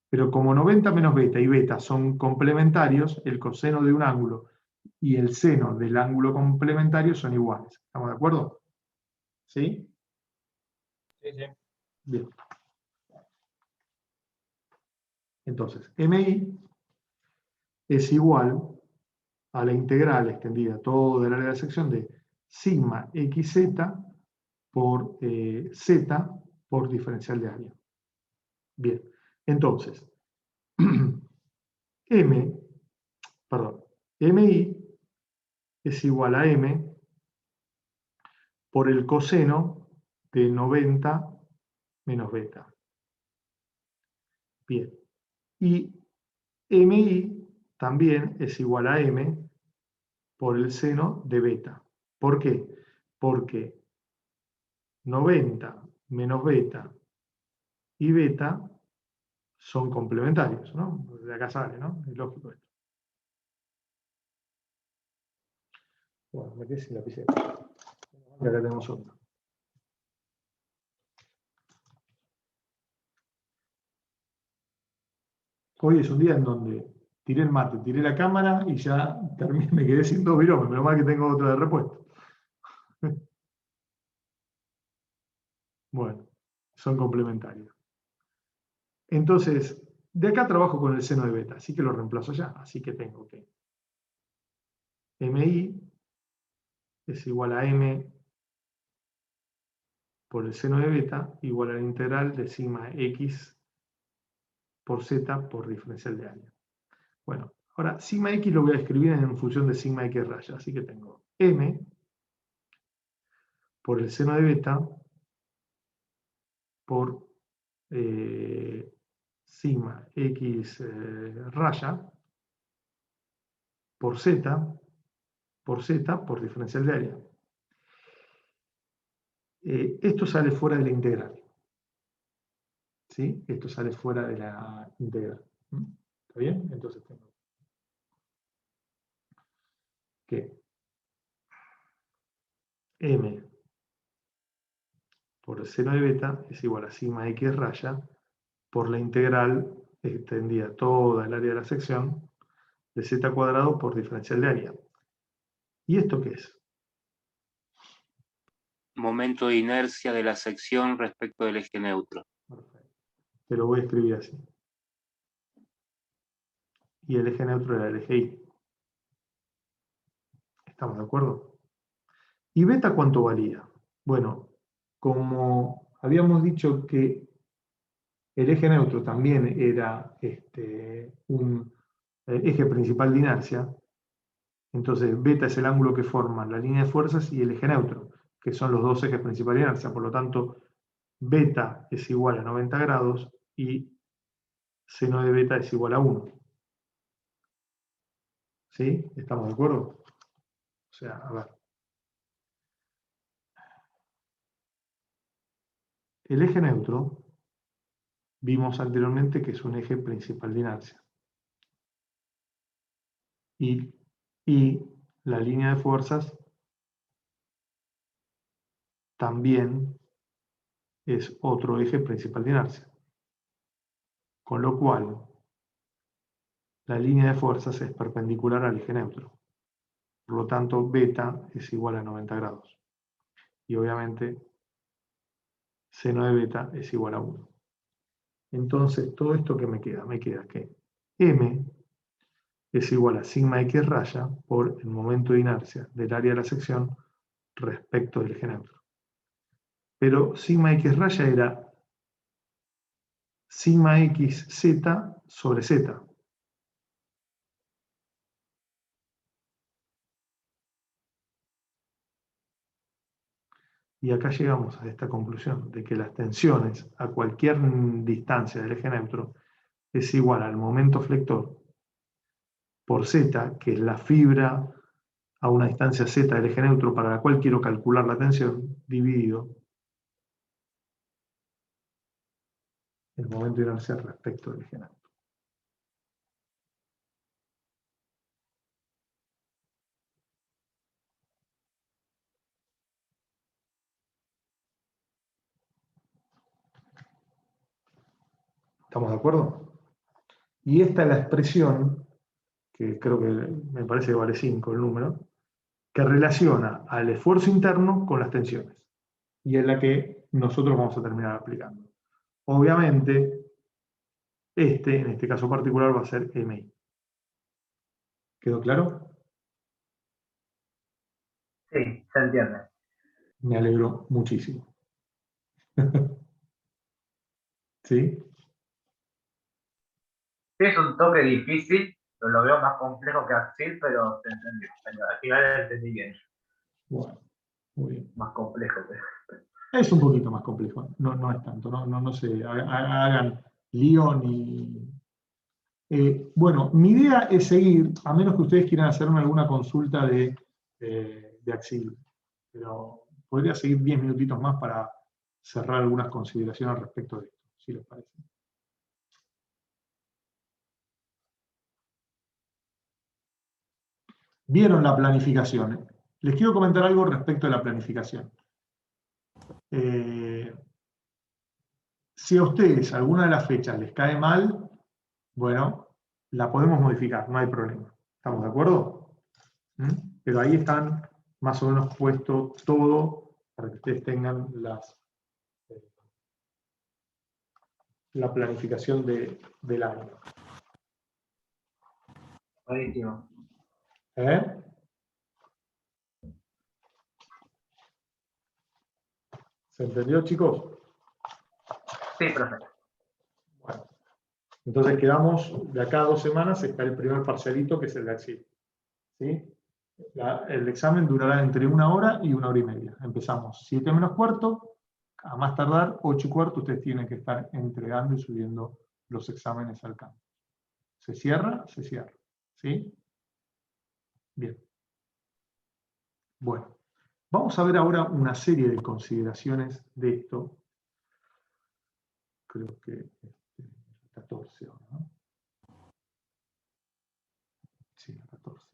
Pero como 90 menos beta y beta son complementarios, el coseno de un ángulo y el seno del ángulo complementario son iguales. ¿Estamos de acuerdo? ¿Sí? Sí, sí. Bien. Entonces, MI es igual a la integral extendida toda el área de la sección de sigma xz por z por diferencial de área. Bien, entonces, MI es igual a M por el coseno de 90 menos beta. Bien, y MI también es igual a M por el seno de beta. ¿Por qué? Porque 90 menos beta y beta son complementarios, ¿no? De acá sale, ¿no? Es lógico esto. Bueno, me quedé sin lapicera. Y acá tenemos otro. Hoy es un día en donde tiré el mate, tiré la cámara y ya terminé, me quedé sin 2 viromes, pero mal que tengo otro de repuesto. Bueno, son complementarios. Entonces, de acá trabajo con el seno de beta, así que lo reemplazo ya. Así que tengo que MI es igual a M por el seno de beta igual a la integral de sigma x por z por diferencial de área. Bueno, ahora sigma x lo voy a escribir en función de sigma x raya, así que tengo M por el seno de beta por sigma x raya por z por diferencial de área. Esto sale fuera de la integral. ¿Sí? Esto sale fuera de la integral. ¿Está bien? Entonces tengo que M por el seno de beta es igual a sigma x raya por la integral extendida toda el área de la sección de z cuadrado por diferencial de área. ¿Y esto qué es? Momento de inercia de la sección respecto del eje neutro. Perfecto. Te lo voy a escribir así. Y el eje neutro era el eje Y. ¿Estamos de acuerdo? ¿Y beta cuánto valía? Bueno, como habíamos dicho que el eje neutro también era un eje principal de inercia, entonces beta es el ángulo que forman la línea de fuerzas y el eje neutro, que son los dos ejes principales de inercia. Por lo tanto, beta es igual a 90 grados y seno de beta es igual a 1. ¿Sí? ¿Estamos de acuerdo? O sea, a ver. El eje neutro, vimos anteriormente que es un eje principal de inercia. Y la línea de fuerzas también es otro eje principal de inercia. Con lo cual, la línea de fuerzas es perpendicular al eje neutro. Por lo tanto, beta es igual a 90 grados. Y obviamente, seno de beta es igual a 1. Entonces, todo esto que me queda que M es igual a sigma x raya por el momento de inercia del área de la sección respecto del eje neutro. Pero sigma x raya era sigma x z sobre z. Y acá llegamos a esta conclusión de que las tensiones a cualquier distancia del eje neutro es igual al momento flector por z, que es la fibra a una distancia z del eje neutro para la cual quiero calcular la tensión, dividido el momento de inercia respecto del eje neutro. ¿Estamos de acuerdo? Y esta es la expresión, que creo que me parece que vale 5 el número, que relaciona al esfuerzo interno con las tensiones. Y es la que nosotros vamos a terminar aplicando. Obviamente, en este caso particular, va a ser MI. ¿Quedó claro? Sí, se entiende. Me alegro muchísimo. ¿Sí? Sí, es un toque difícil, pero lo veo más complejo que Axil, pero se entendió. Al final entendí bien. Bueno, muy bien. Más complejo. Es un poquito más complejo, no es tanto, no se hagan lío ni... bueno, mi idea es seguir, a menos que ustedes quieran hacerme alguna consulta de Axil, pero podría seguir 10 minutitos más para cerrar algunas consideraciones respecto de esto, si les parece. Vieron la planificación. Les quiero comentar algo respecto de la planificación. Si a ustedes alguna de las fechas les cae mal, bueno, la podemos modificar, no hay problema. ¿Estamos de acuerdo? Pero ahí están más o menos puesto todo para que ustedes tengan la planificación del año. Buenísimo. ¿Eh? ¿Se entendió, chicos? Sí, perfecto. Bueno, entonces quedamos, de acá a 2 semanas está el primer parcialito, que es el de Axil. ¿Sí? El examen durará entre 1 hora y 1 hora y media. Empezamos 7 menos cuarto, a más tardar 8 y cuarto, ustedes tienen que estar entregando y subiendo los exámenes al campo. Se cierra, se cierra. ¿Sí? Bien. Bueno, vamos a ver ahora una serie de consideraciones de esto. Creo que 14 ahora, ¿no? Sí, la 14.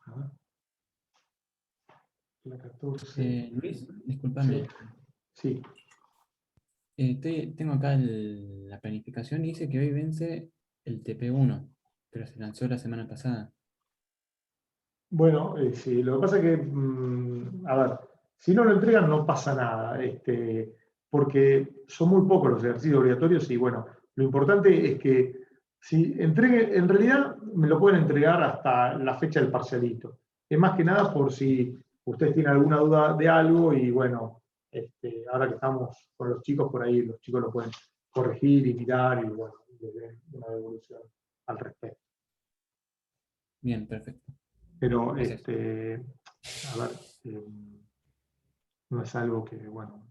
A ver. La 14. Luis, discúlpame. Sí. Tengo acá la planificación y dice que hoy vence el TP1, pero se lanzó la semana pasada. Bueno, sí, lo que pasa es que, a ver, si no lo entregan no pasa nada, porque son muy pocos los ejercicios obligatorios y bueno, lo importante es que si entregue, en realidad me lo pueden entregar hasta la fecha del parcialito. Es más que nada por si ustedes tienen alguna duda de algo y bueno, ahora que estamos con los chicos por ahí, los chicos lo pueden corregir y mirar y bueno, les den una devolución al respecto. Bien, perfecto. Pero, Gracias. a ver, no es algo que, bueno,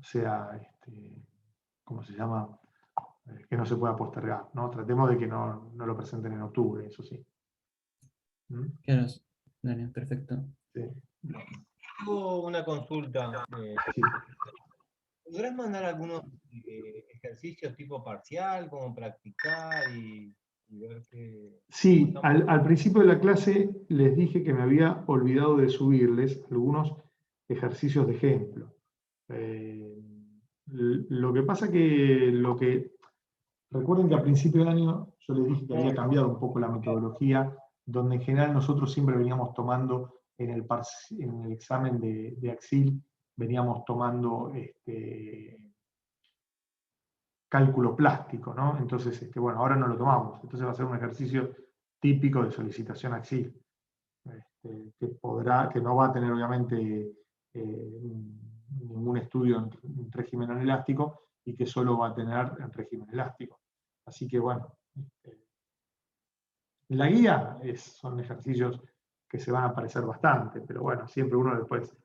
sea, ¿cómo se llama? Que no se pueda postergar, ¿no? Tratemos de que no lo presenten en octubre, eso sí. Claro, dale, perfecto. Sí. Tengo una consulta. Sí. ¿Podrás mandar algunos ejercicios tipo parcial, como practicar y ver qué... Sí, al principio de la clase les dije que me había olvidado de subirles algunos ejercicios de ejemplo. Lo que pasa que recuerden que a principio de año yo les dije que había cambiado un poco la metodología, donde en general nosotros siempre veníamos tomando en el examen de Axil, veníamos tomando cálculo plástico, ¿no? Entonces, bueno, ahora no lo tomamos. Entonces va a ser un ejercicio típico de solicitación Axil, que no va a tener obviamente ningún estudio en régimen elástico y que solo va a tener en régimen elástico. Así que bueno, la guía son ejercicios que se van a parecer bastante, pero bueno, siempre uno después,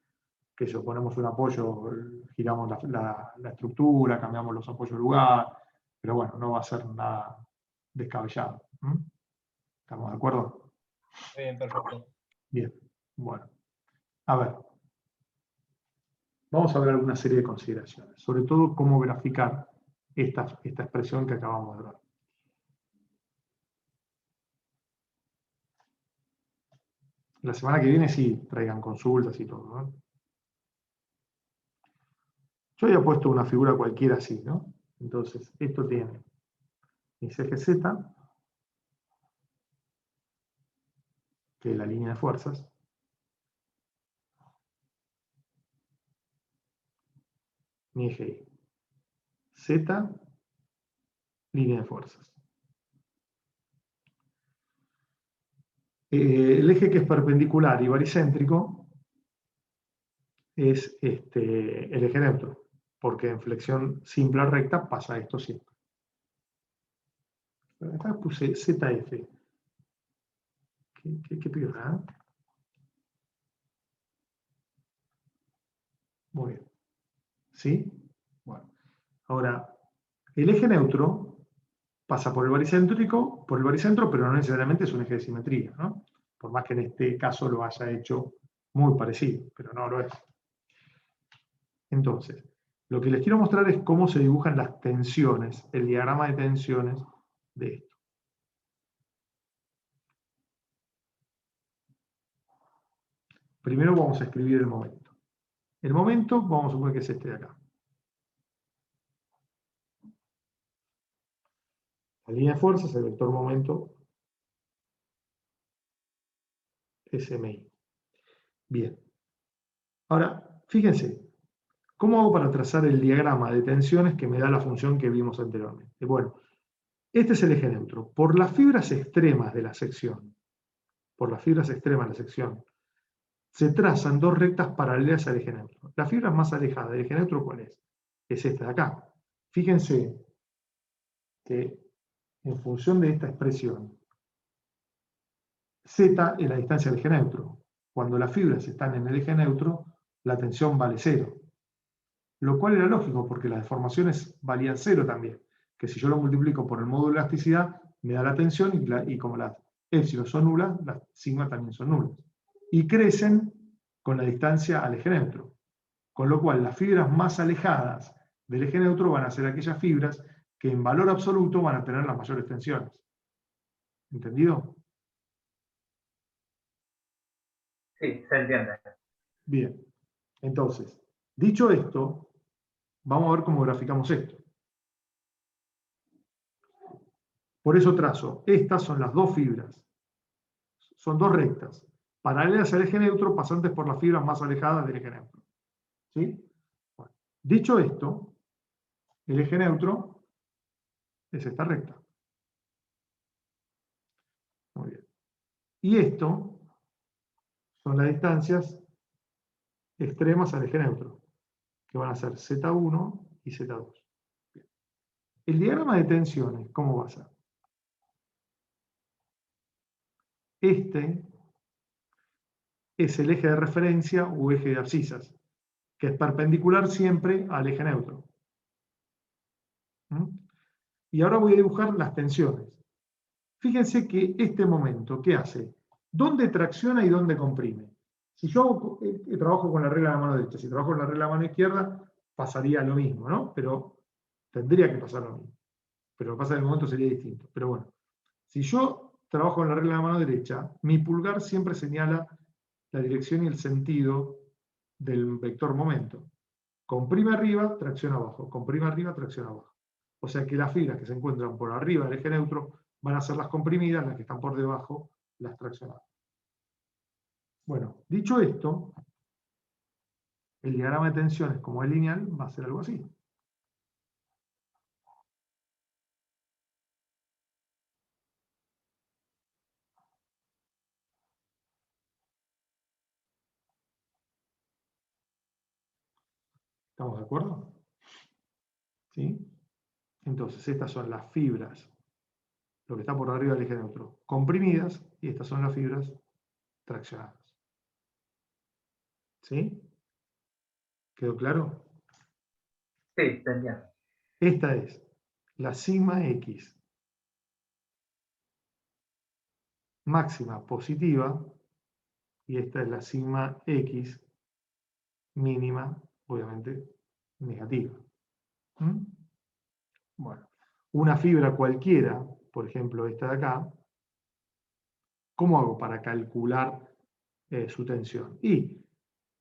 que yo ponemos un apoyo, giramos la estructura, cambiamos los apoyos de lugar, pero bueno, no va a ser nada descabellado. ¿Estamos de acuerdo? Bien, perfecto. Bien, bueno. A ver, vamos a ver alguna serie de consideraciones, sobre todo cómo graficar esta expresión que acabamos de ver. La semana que viene sí traigan consultas y todo, ¿no? Yo había puesto una figura cualquiera así, ¿no? Entonces, esto tiene mis ejes Z, que es la línea de fuerzas, mi eje Y. Z, línea de fuerzas. El eje que es perpendicular y baricéntrico es el eje neutro, porque en flexión simple recta pasa esto siempre. Acá puse ZF. ¿Qué piola? Muy bien. ¿Sí? Bueno. Ahora, el eje neutro pasa por el baricentro, pero no necesariamente es un eje de simetría, ¿no? Por más que en este caso lo haya hecho muy parecido, pero no lo es. Entonces, lo que les quiero mostrar es cómo se dibujan las tensiones, el diagrama de tensiones de esto. Primero vamos a escribir el momento. El momento, vamos a suponer que es este de acá. La línea de fuerzas, el vector momento, SMI. Bien. Ahora, fíjense, ¿cómo hago para trazar el diagrama de tensiones que me da la función que vimos anteriormente? Bueno, este es el eje neutro. Por las fibras extremas de la sección, se trazan dos rectas paralelas al eje neutro. La fibra más alejada del eje neutro, ¿cuál es? Es esta de acá. Fíjense que en función de esta expresión, Z es la distancia del eje neutro. Cuando las fibras están en el eje neutro, la tensión vale 0. Lo cual era lógico, porque las deformaciones valían 0 también. Que si yo lo multiplico por el módulo de elasticidad, me da la tensión, y como las épsilon son nulas, las sigma también son nulas. Y crecen con la distancia al eje neutro. Con lo cual, las fibras más alejadas del eje neutro van a ser aquellas fibras que en valor absoluto van a tener las mayores tensiones. ¿Entendido? Sí, se entiende. Bien. Entonces, dicho esto, vamos a ver cómo graficamos esto. Por eso trazo, estas son las dos fibras. Son dos rectas, paralelas al eje neutro, pasantes por las fibras más alejadas del eje neutro. ¿Sí? Bueno, dicho esto, el eje neutro es esta recta. Muy bien. Y esto son las distancias extremas al eje neutro, que van a ser Z1 y Z2. Bien. El diagrama de tensiones, ¿cómo va a ser? Este es el eje de referencia o eje de abscisas, que es perpendicular siempre al eje neutro. ¿Mm? Y ahora voy a dibujar las tensiones. Fíjense que este momento, ¿qué hace? ¿Dónde tracciona y dónde comprime? Si yo trabajo con la regla de la mano derecha, si trabajo con la regla de la mano izquierda, pasaría lo mismo, ¿no? Pero tendría que pasar lo mismo. Pero lo que pasa en el momento sería distinto. Pero bueno, si yo trabajo con la regla de la mano derecha, mi pulgar siempre señala la dirección y el sentido del vector momento. Comprime arriba, tracciona abajo. Comprime arriba, tracciona abajo. O sea que las fibras que se encuentran por arriba del eje neutro van a ser las comprimidas, las que están por debajo, las traccionadas. Bueno, dicho esto, el diagrama de tensiones, como es lineal, va a ser algo así. ¿Estamos de acuerdo? ¿Sí? Entonces, estas son las fibras, lo que está por arriba del eje neutro, comprimidas, y estas son las fibras traccionadas. ¿Sí? ¿Quedó claro? Sí, se entiende. Esta es la sigma X máxima positiva, y esta es la sigma X mínima, obviamente, negativa. ¿Mm? Bueno, una fibra cualquiera, por ejemplo esta de acá, ¿cómo hago para calcular su tensión? Y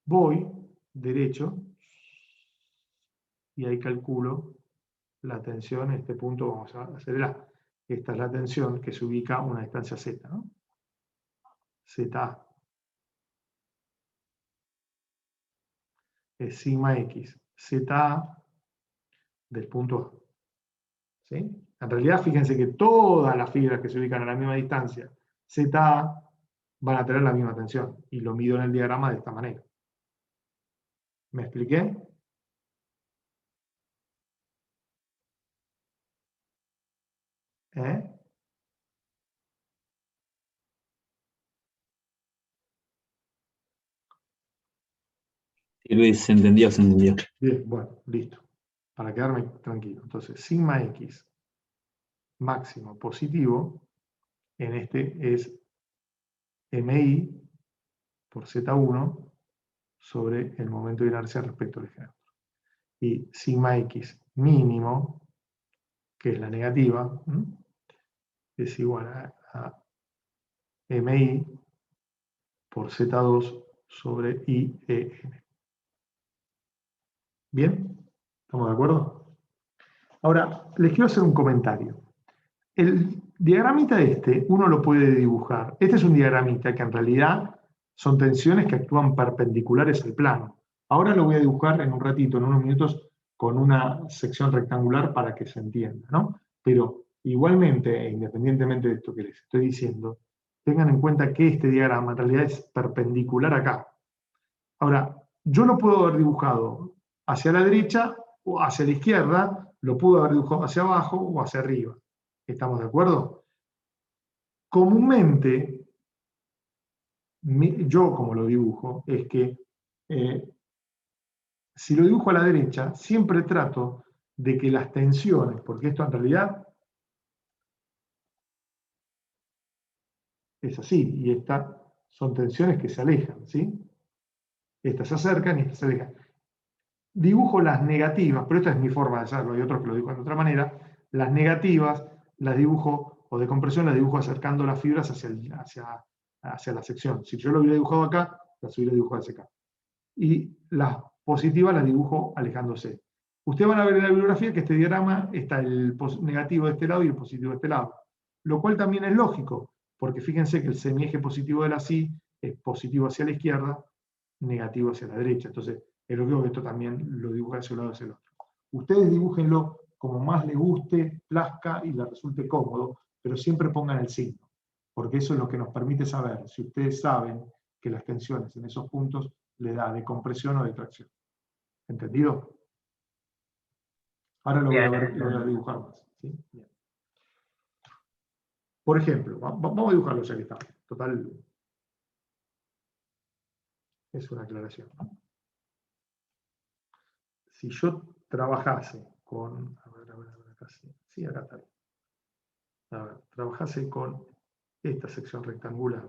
voy derecho y ahí calculo la tensión. En este punto vamos a acelerar. Esta es la tensión que se ubica a una distancia Z, ¿no? ZA es sigma X. ZA del punto A. ¿Sí? En realidad, fíjense que todas las fibras que se ubican a la misma distancia, ZA, van a tener la misma tensión. Y lo mido en el diagrama de esta manera. ¿Me expliqué? ¿Eh? Sí, Luis, se entendió, se entendió. Bien, bueno, listo. Para quedarme tranquilo. Entonces, sigma X máximo positivo, en este es MI por Z1 sobre el momento de inercia respecto al eje neutro. Y sigma X mínimo, que es la negativa, es igual a MI por Z2 sobre IEN. ¿Bien? ¿Estamos de acuerdo? Ahora, les quiero hacer un comentario. El diagramita uno lo puede dibujar. Este es un diagramita que en realidad son tensiones que actúan perpendiculares al plano. Ahora lo voy a dibujar en un ratito, en unos minutos, con una sección rectangular para que se entienda, ¿no? Pero igualmente, e independientemente de esto que les estoy diciendo, tengan en cuenta que este diagrama en realidad es perpendicular acá. Ahora, yo lo puedo haber dibujado hacia la derecha o hacia la izquierda, lo puedo haber dibujado hacia abajo o hacia arriba. ¿Estamos de acuerdo? Comúnmente, yo como lo dibujo, es que si lo dibujo a la derecha, siempre trato de que las tensiones, porque esto en realidad es así, y estas son tensiones que se alejan, ¿sí? Estas se acercan y estas se alejan. Dibujo las negativas, pero esta es mi forma de hacerlo, hay otros que lo dibujan de otra manera. Las negativas las dibujo, o de compresión, las dibujo acercando las fibras hacia la sección. Si yo lo hubiera dibujado acá, las hubiera dibujado hacia acá. Y las positivas las dibujo alejándose. Ustedes van a ver en la bibliografía que este diagrama está el negativo de este lado y el positivo de este lado. Lo cual también es lógico, porque fíjense que el semieje positivo de la SI es positivo hacia la izquierda, negativo hacia la derecha. Entonces, es lógico que esto también lo dibuja hacia un lado y hacia el otro. Ustedes dibújenlo como más les guste, plazca y les resulte cómodo, pero siempre pongan el signo, porque eso es lo que nos permite saber si ustedes saben que las tensiones en esos puntos le da de compresión o de tracción. ¿Entendido? Ahora lo voy a dibujar más. ¿Sí? Bien. Por ejemplo, vamos a dibujarlo ya que está. Total, es una aclaración, ¿no? Si yo trabajase con, acá sí, acá está bien. A ver, trabajase con esta sección rectangular.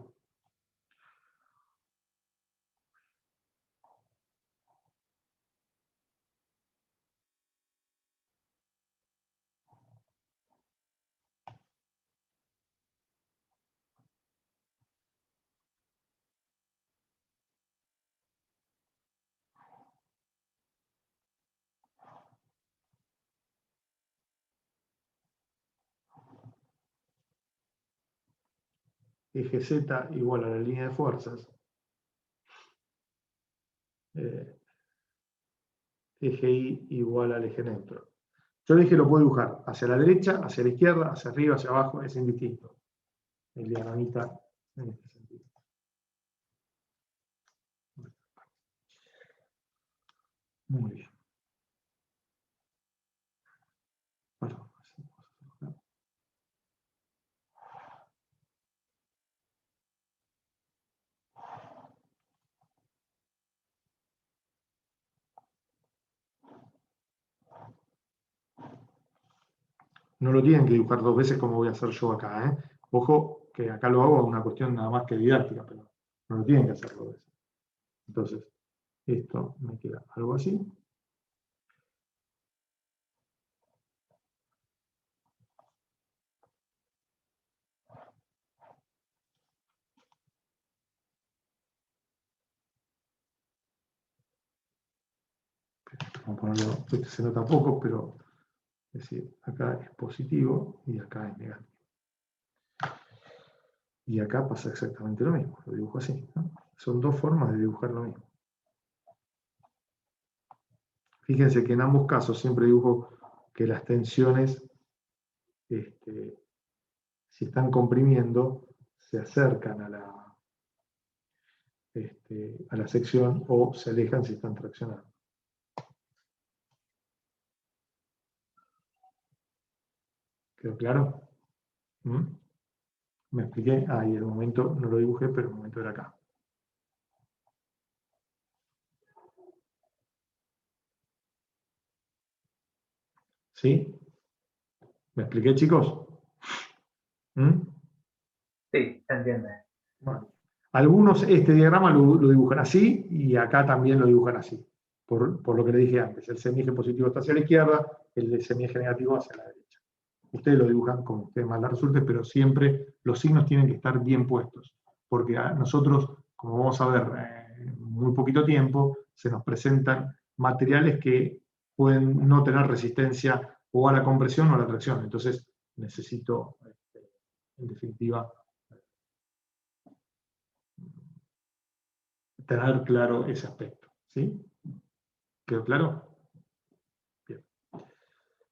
Eje Z igual a la línea de fuerzas. Eje Y igual al eje neutro. Yo el eje lo puedo dibujar hacia la derecha, hacia la izquierda, hacia arriba, hacia abajo, es indistinto. El diagramita en este sentido. Muy bien. Bueno, no lo tienen que dibujar dos veces como voy a hacer yo acá, ¿eh? Ojo que acá lo hago a una cuestión nada más que didáctica, pero no lo tienen que hacer dos veces. Entonces, esto me queda algo así. Vamos a ponerlo, este se nota poco, pero es decir, acá es positivo y acá es negativo. Y acá pasa exactamente lo mismo, lo dibujo así, ¿no? Son dos formas de dibujar lo mismo. Fíjense que en ambos casos siempre dibujo que las tensiones, si están comprimiendo, se acercan a la sección o se alejan si están traccionando. ¿Quedó claro? ¿Mm? ¿Me expliqué? Ah, y el momento no lo dibujé, pero el momento era acá. ¿Sí? ¿Me expliqué, chicos? ¿Mm? Sí, se entiende. Bueno, algunos este diagrama lo dibujan así y acá también lo dibujan así, por lo que le dije antes. El semieje positivo está hacia la izquierda, el semieje negativo hacia la derecha. Ustedes lo dibujan como ustedes más les resulte, pero siempre los signos tienen que estar bien puestos, porque a nosotros, como vamos a ver en muy poquito tiempo, se nos presentan materiales que pueden no tener resistencia o a la compresión o a la tracción. Entonces necesito, en definitiva, tener claro ese aspecto. ¿Sí? ¿Quedó claro? Bien.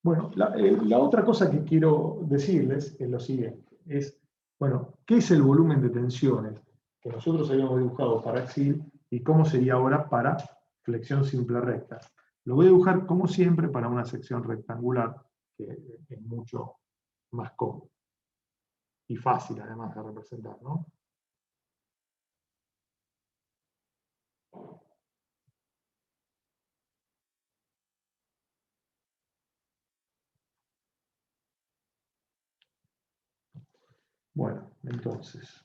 Bueno, la otra cosa que quiero decirles es lo siguiente. Es, bueno, ¿qué es el volumen de tensiones que nosotros habíamos dibujado para axil y cómo sería ahora para flexión simple recta? Lo voy a dibujar como siempre para una sección rectangular, que es mucho más cómodo y fácil además de representar, ¿no? Bueno, entonces,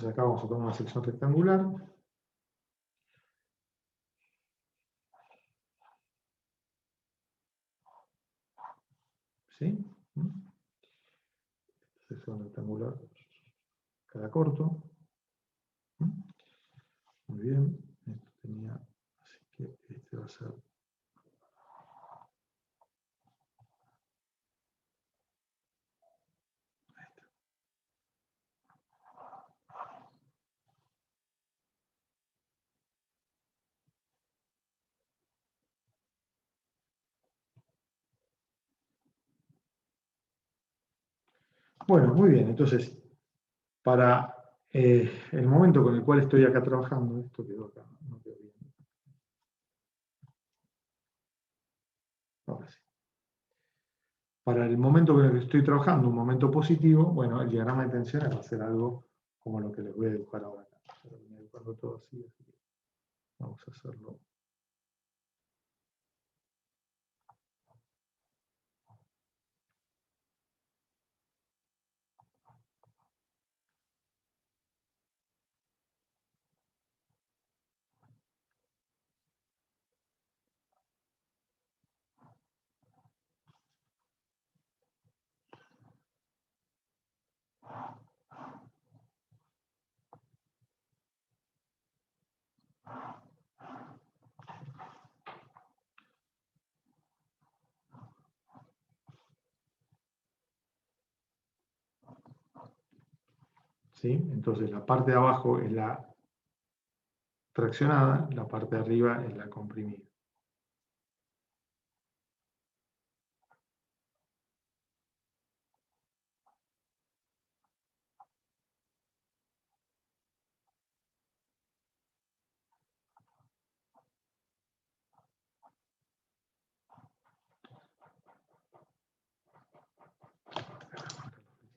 acá vamos a tomar una sección rectangular. ¿Sí? Sección rectangular, cada corto. Muy bien. Esto tenía, así que este va a ser. Bueno, muy bien. Entonces, para el momento con el cual estoy acá trabajando, esto quedó acá, no quedó bien. Ahora sí. Para el momento con el que estoy trabajando, un momento positivo, bueno, el diagrama de tensiones va a ser algo como lo que les voy a dibujar ahora acá. Pero voy a dibujarlo todo así, así que vamos a hacerlo. ¿Sí? Entonces, la parte de abajo es la traccionada, la parte de arriba es la comprimida.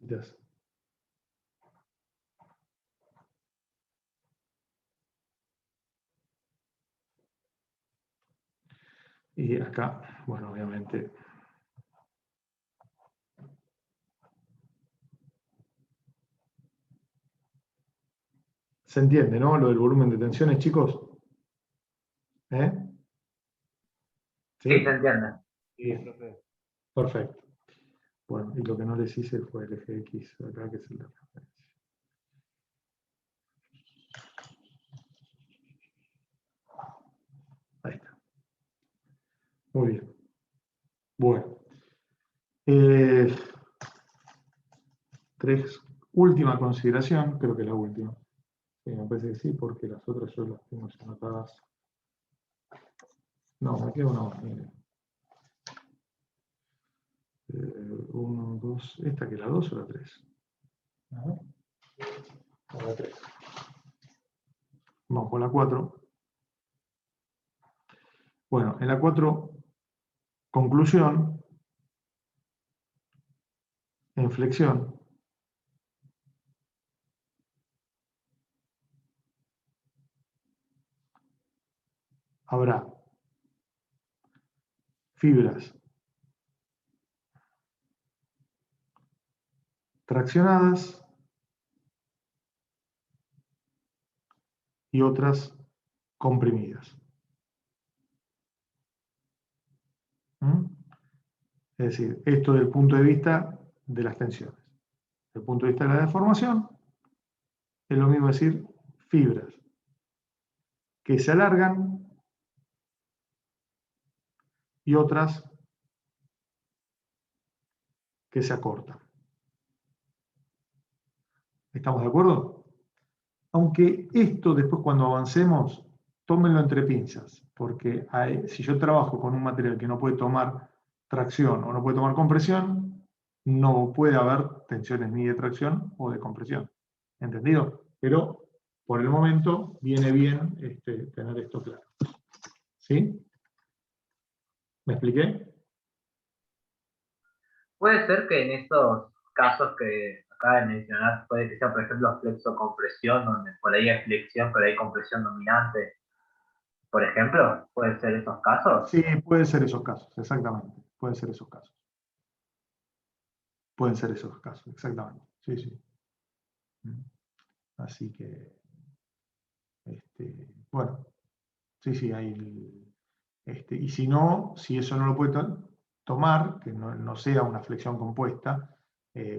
Yes. Y acá, bueno, obviamente, ¿Se entiende, no? Lo del volumen de tensiones, chicos. ¿Eh? Sí, se entiende. Bien. Perfecto. Bueno, y lo que no les hice fue el eje X acá, que es el de referencia. Ahí está. Muy bien. Bueno. Última consideración, creo que la última. Sí, me parece que sí, porque las otras yo las tengo ya anotadas. No, me queda una más, miren. 1, 2, ¿esta que es la 2 o la 3? La 3. Vamos con la 4. Bueno, en la 4, conclusión, en flexión, habrá fibras traccionadas y otras comprimidas. ¿Mm? Es decir, esto desde el punto de vista de las tensiones. Desde el punto de vista de la deformación, es lo mismo decir fibras que se alargan y otras que se acortan. ¿Estamos de acuerdo? Aunque esto después cuando avancemos, tómenlo entre pinzas, porque si yo trabajo con un material que no puede tomar tracción o no puede tomar compresión, no puede haber tensiones ni de tracción o de compresión. ¿Entendido? Pero por el momento viene bien tener esto claro. ¿Sí? ¿Me expliqué? Puede ser que en estos casos que acaba de mencionar, puede que sea, por ejemplo, flexo-compresión, donde por ahí hay flexión, pero hay compresión dominante. Por ejemplo, puede ser esos casos. Sí, pueden ser esos casos, exactamente. Pueden ser esos casos. Pueden ser esos casos, exactamente. Sí, sí. Así que, bueno, sí, sí, hay y si no, si eso no lo puede tomar, que no sea una flexión compuesta,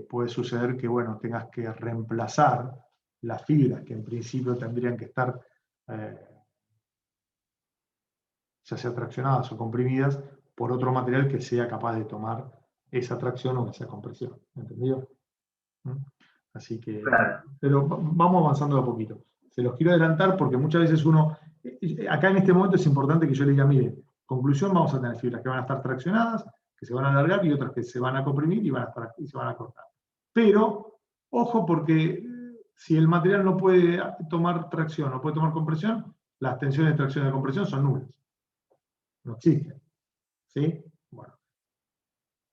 puede suceder que, bueno, tengas que reemplazar las fibras que en principio tendrían que estar ya sea traccionadas o comprimidas por otro material que sea capaz de tomar esa tracción o esa compresión. ¿Entendido? ¿Mm? Así que, Claro. pero vamos avanzando de a poquito. Se los quiero adelantar porque muchas veces acá en este momento es importante que yo le diga, mire, conclusión, vamos a tener fibras que van a estar traccionadas, que se van a alargar y otras que se van a comprimir y se van a cortar. Pero, ojo, porque si el material no puede tomar tracción, no puede tomar compresión, las tensiones de tracción y de compresión son nulas. No existen. ¿Sí? Bueno.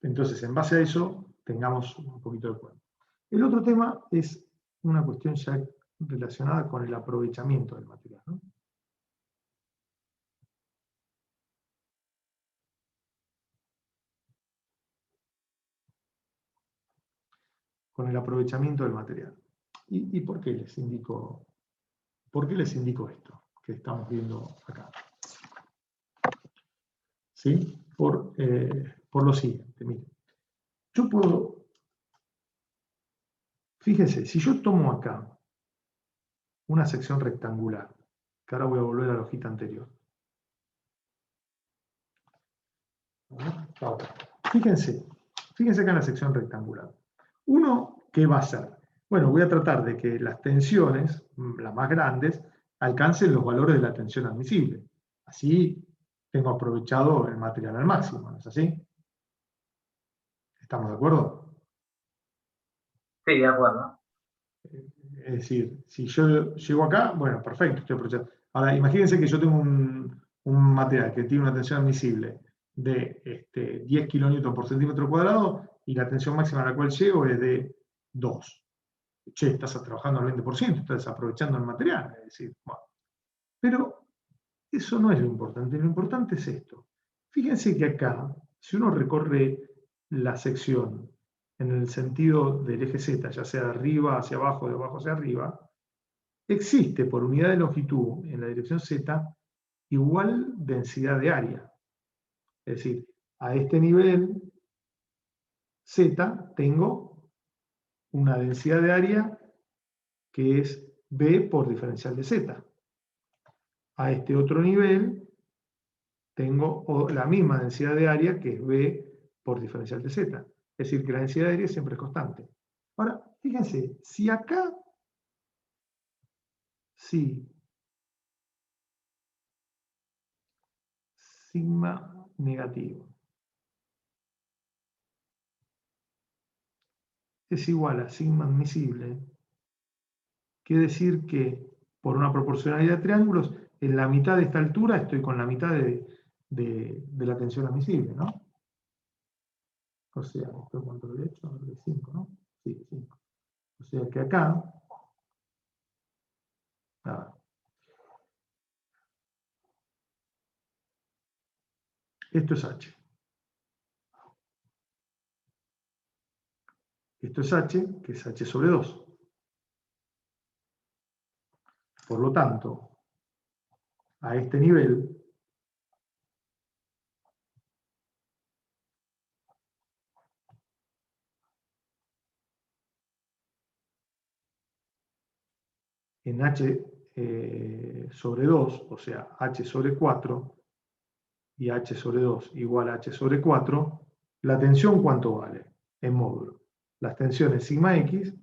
Entonces, en base a eso, tengamos un poquito de cuenta. El otro tema es una cuestión ya relacionada con el aprovechamiento del material, ¿no? Con el aprovechamiento del material. ¿Y por qué les indico esto que estamos viendo acá? ¿Sí? Por lo siguiente, miren. Yo puedo, fíjense, si yo tomo acá una sección rectangular, que ahora voy a volver a la hojita anterior. Fíjense acá en la sección rectangular. Uno, ¿qué va a hacer? Bueno, voy a tratar de que las tensiones, las más grandes, alcancen los valores de la tensión admisible. Así tengo aprovechado el material al máximo, ¿no es así? ¿Estamos de acuerdo? Sí, de acuerdo. Es decir, si yo llego acá, bueno, perfecto, estoy aprovechando. Ahora, imagínense que yo tengo un material que tiene una tensión admisible de 10 kN por centímetro cuadrado y la tensión máxima a la cual llego es de 2. Che, estás trabajando al 20%, estás aprovechando el material. Es decir, bueno. Pero eso no es lo importante es esto. Fíjense que acá, si uno recorre la sección en el sentido del eje Z, ya sea de arriba hacia abajo, de abajo hacia arriba, existe por unidad de longitud en la dirección Z igual densidad de área. Es decir, a este nivel Z tengo una densidad de área que es B por diferencial de Z. A este otro nivel tengo la misma densidad de área que es B por diferencial de Z. Es decir, que la densidad de área siempre es constante. Ahora, fíjense, si acá, sí, sigma negativo es igual a sigma admisible, quiere decir que por una proporcionalidad de triángulos, en la mitad de esta altura estoy con la mitad de la tensión admisible, ¿no? O sea, ¿esto cuánto lo he hecho? De 5, ¿no? Sí, 5. O sea que acá, esto es H. Esto es H, que es H sobre 2. Por lo tanto, a este nivel, en H sobre 2, o sea, H sobre 4, y H sobre 2 igual a H sobre 4, la tensión ¿cuánto vale? En módulo. Las tensiones sigma X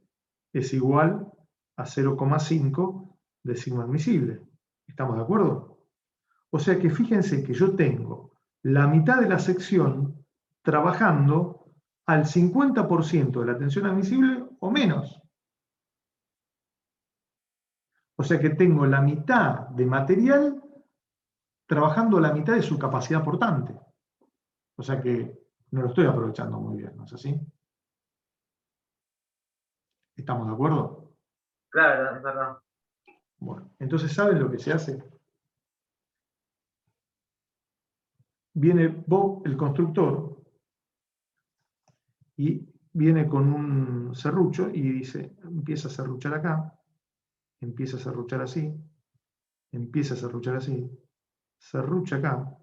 es igual a 0,5 de sigma admisible. ¿Estamos de acuerdo? O sea que fíjense que yo tengo la mitad de la sección trabajando al 50% de la tensión admisible o menos. O sea que tengo la mitad de material trabajando la mitad de su capacidad portante. O sea que no lo estoy aprovechando muy bien, ¿no es así? ¿Estamos de acuerdo? Claro, es verdad. Bueno, entonces, ¿saben lo que se hace? Viene Bob, el constructor, y viene con un serrucho y dice, empieza a serruchar acá, empieza a serruchar así, empieza a serruchar así, serrucha acá,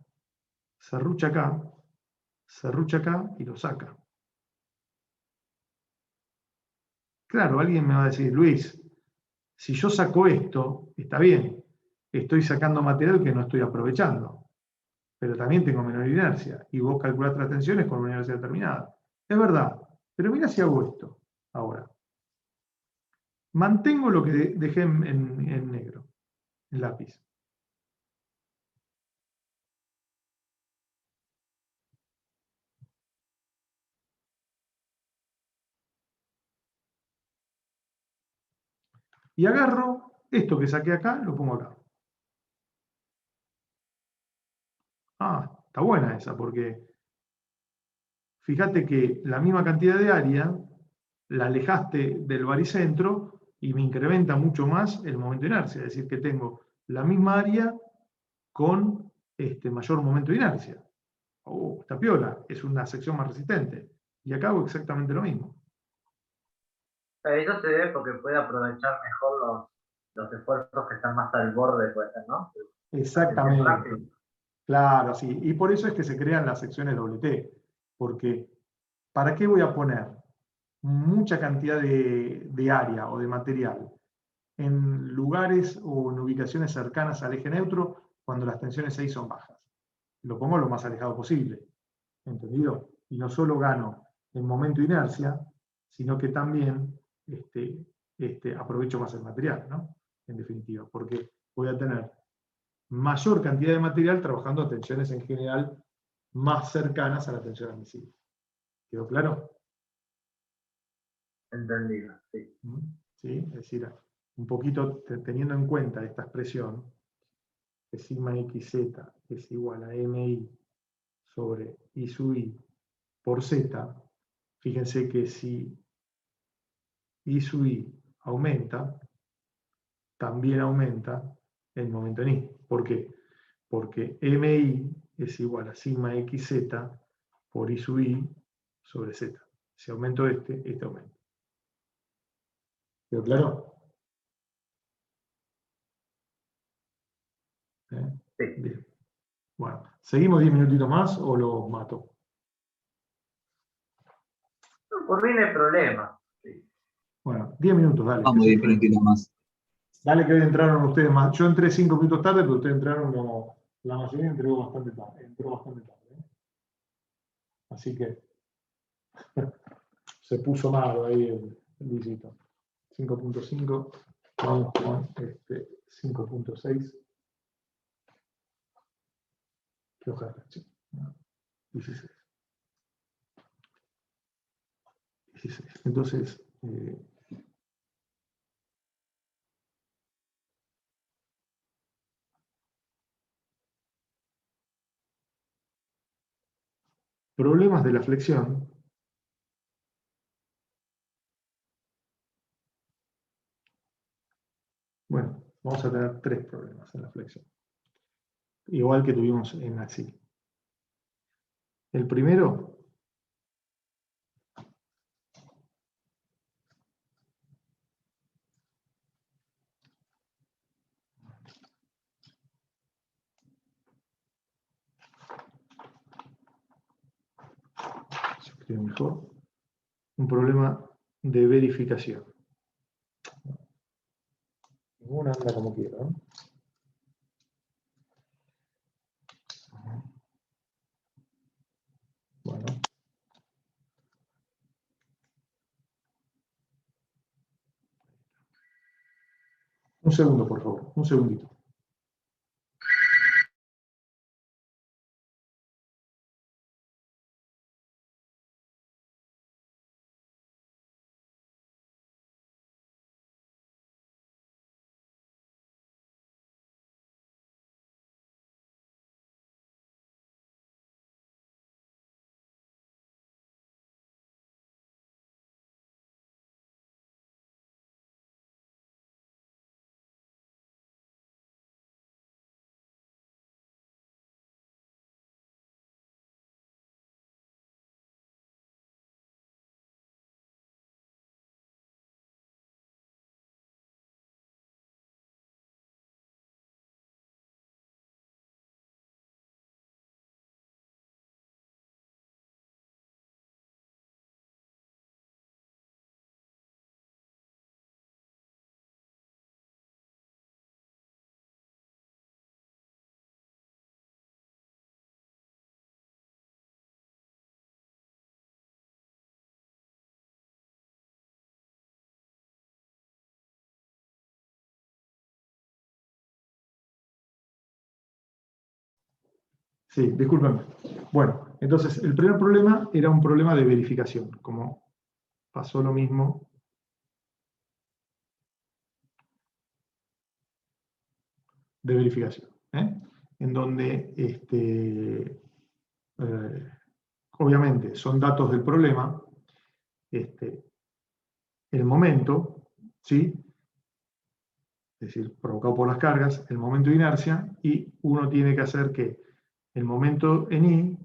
serrucha acá, serrucha acá y lo saca. Claro, alguien me va a decir, Luis, si yo saco esto, está bien, estoy sacando material que no estoy aprovechando, pero también tengo menor inercia, y vos calculás las tensiones con una inercia determinada. Es verdad, pero mira si hago esto ahora. Mantengo lo que dejé en negro, en lápiz. Y agarro esto que saqué acá, lo pongo acá. Ah, está buena esa, porque fíjate que la misma cantidad de área la alejaste del baricentro y me incrementa mucho más el momento de inercia. Es decir, que tengo la misma área con mayor momento de inercia. Está piola, es una sección más resistente. Y acá hago exactamente lo mismo. Eso se debe porque puede aprovechar mejor los esfuerzos que están más al borde, puede ser, ¿no? Exactamente. Claro, sí. Y por eso es que se crean las secciones WT. Porque, ¿para qué voy a poner mucha cantidad de área o de material en lugares o en ubicaciones cercanas al eje neutro cuando las tensiones ahí son bajas? Lo pongo lo más alejado posible. ¿Entendido? Y no solo gano en momento de inercia, sino que también aprovecho más el material, ¿no? En definitiva, porque voy a tener mayor cantidad de material trabajando a tensiones en general más cercanas a la tensión admisible. ¿Quedó claro? Entendido, sí. ¿Sí? Es decir, un poquito teniendo en cuenta esta expresión, que sigma xz es igual a mi sobre I sub i por z, fíjense que si I sub i aumenta, también aumenta el momento en I. ¿Por qué? Porque mi es igual a sigma xz por I sub i sobre z. Si aumento este aumenta. ¿Quedó claro? ¿Seguimos 10 minutitos más o los mato? No, por mí no hay problema. Sí. Bueno, 10 minutos, dale. Vamos, que 10 se minutitos más. Dale que hoy entraron ustedes más. Yo entré 5 minutos tarde, pero ustedes entraron, la mayoría entró bastante tarde. ¿Eh? Así que se puso mal ahí el Luisito. 5.5, vamos con 5.6. ¿Qué hoja es? 16. 16. Entonces, problemas de la flexión. Bueno, vamos a tener 3 problemas en la flexión. Igual que tuvimos en axil. El primero, se escribe mejor, un problema de verificación. Ninguna anda como quiera, ¿no? Bueno. Un segundo, por favor, un segundito. Sí, discúlpenme. Bueno, entonces el primer problema era un problema de verificación, como pasó lo mismo. De verificación, ¿eh? En donde, obviamente, son datos del problema, el momento, ¿sí? Es decir, provocado por las cargas, el momento de inercia, y uno tiene que hacer que el momento en I,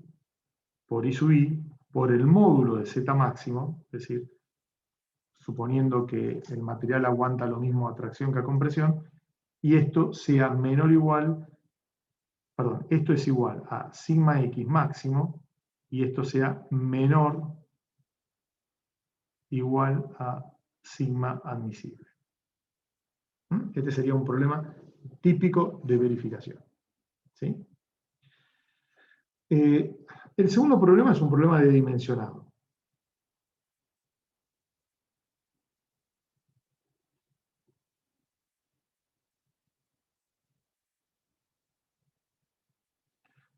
por I sub I, por el módulo de Z máximo, es decir, suponiendo que el material aguanta lo mismo a tracción que a compresión, y esto sea menor o igual, perdón, esto es igual a sigma X máximo, y esto sea menor igual a sigma admisible. Este sería un problema típico de verificación. ¿Sí? El segundo problema es un problema de dimensionado.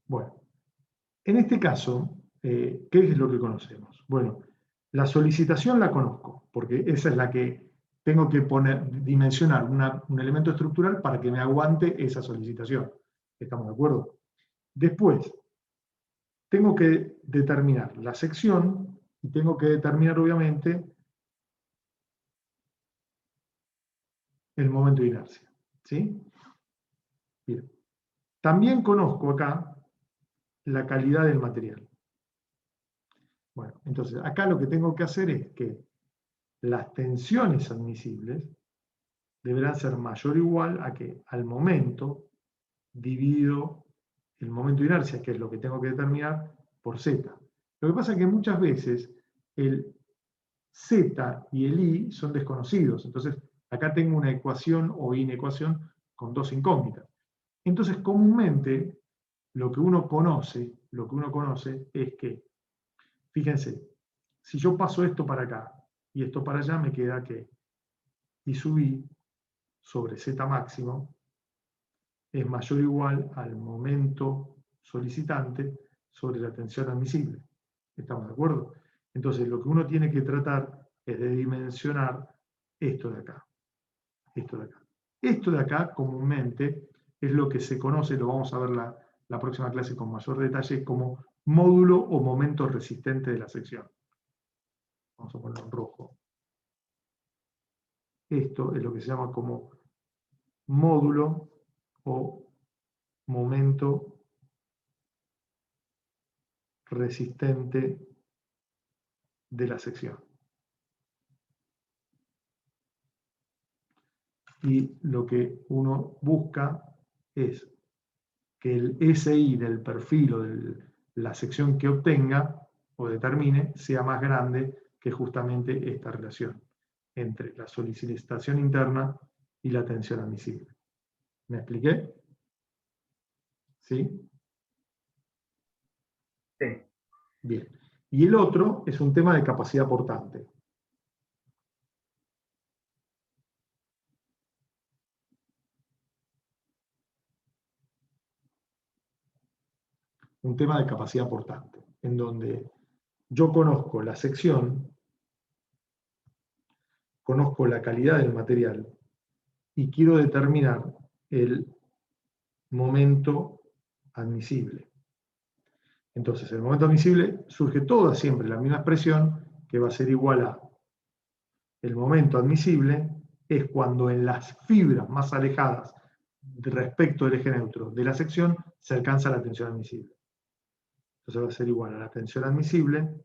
Bueno, en este caso, ¿qué es lo que conocemos? Bueno, la solicitación la conozco, porque esa es la que tengo que dimensionar un elemento estructural para que me aguante esa solicitación. ¿Estamos de acuerdo? Después, tengo que determinar la sección y tengo que determinar, obviamente, el momento de inercia. ¿Sí? Bien. También conozco acá la calidad del material. Bueno, entonces acá lo que tengo que hacer es que las tensiones admisibles deberán ser mayor o igual a que al momento dividido el momento de inercia, que es lo que tengo que determinar, por z. Lo que pasa es que muchas veces el z y el i son desconocidos. Entonces, acá tengo una ecuación o inecuación con dos incógnitas. Entonces, comúnmente, lo que uno conoce es que, fíjense, si yo paso esto para acá y esto para allá, me queda que I sub i sobre z máximo es mayor o igual al momento solicitante sobre la tensión admisible. ¿Estamos de acuerdo? Entonces, lo que uno tiene que tratar es de dimensionar esto de acá. Esto de acá. Esto de acá, comúnmente, es lo que se conoce, lo vamos a ver la próxima clase con mayor detalle, como módulo o momento resistente de la sección. Vamos a ponerlo en rojo. Esto es lo que se llama como módulo o momento resistente de la sección. Y lo que uno busca es que el SI del perfil o de la sección que obtenga o determine sea más grande que justamente esta relación entre la solicitación interna y la tensión admisible. ¿Me expliqué? ¿Sí? Sí. Bien. Y el otro es un tema de capacidad portante. Un tema de capacidad portante, en donde yo conozco la sección, conozco la calidad del material y quiero determinar el momento admisible. Entonces, el momento admisible surge toda siempre la misma expresión, que va a ser igual a el momento admisible es cuando en las fibras más alejadas respecto del eje neutro de la sección se alcanza la tensión admisible. Entonces va a ser igual a la tensión admisible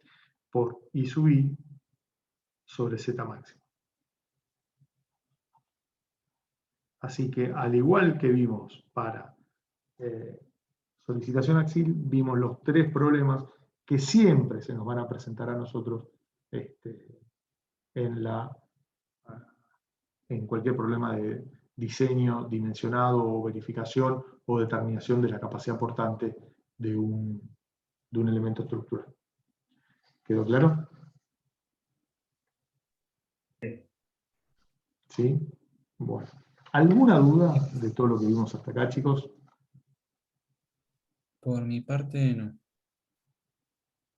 por I sub i sobre Z máximo. Así que al igual que vimos para solicitación axil, vimos los tres problemas que siempre se nos van a presentar a nosotros en cualquier problema de diseño, dimensionado o verificación o determinación de la capacidad portante de un elemento estructural. ¿Quedó claro? ¿Sí? Bueno. ¿Alguna duda de todo lo que vimos hasta acá, chicos? Por mi parte, no.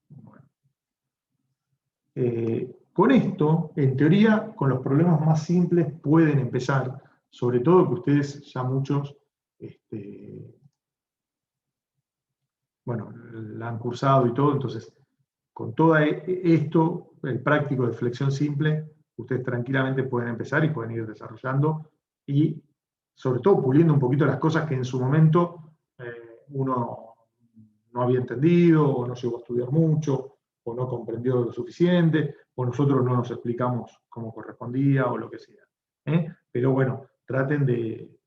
Bueno. Con esto, en teoría, con los problemas más simples pueden empezar, sobre todo que ustedes ya muchos, bueno, la han cursado y todo, entonces, con todo esto, el práctico de flexión simple, ustedes tranquilamente pueden empezar y pueden ir desarrollando y, sobre todo, puliendo un poquito las cosas que en su momento uno no había entendido, o no llegó a estudiar mucho, o no comprendió lo suficiente, o nosotros no nos explicamos como correspondía, o lo que sea. Pero bueno, traten de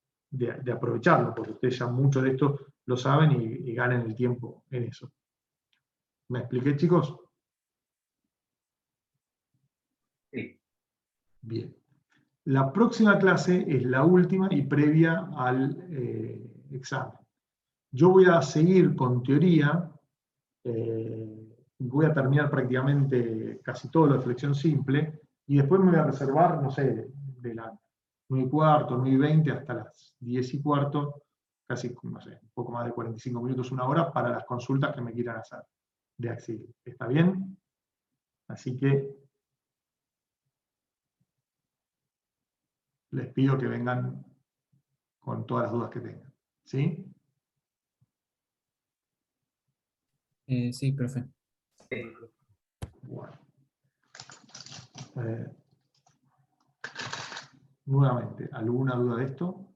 aprovecharlo, porque ustedes ya mucho de esto lo saben y ganen el tiempo en eso. ¿Me expliqué, chicos? Sí. Bien. La próxima clase es la última y previa al examen. Yo voy a seguir con teoría, voy a terminar prácticamente casi todo lo de flexión simple, y después me voy a reservar, no sé, de las 9:15, 9:20 hasta las 10:15, casi, no sé, un poco más de 45 minutos, una hora, para las consultas que me quieran hacer de axil. ¿Está bien? Así que les pido que vengan con todas las dudas que tengan. ¿Sí? Sí, profe. Sí. Bueno. Nuevamente, ¿alguna duda de esto?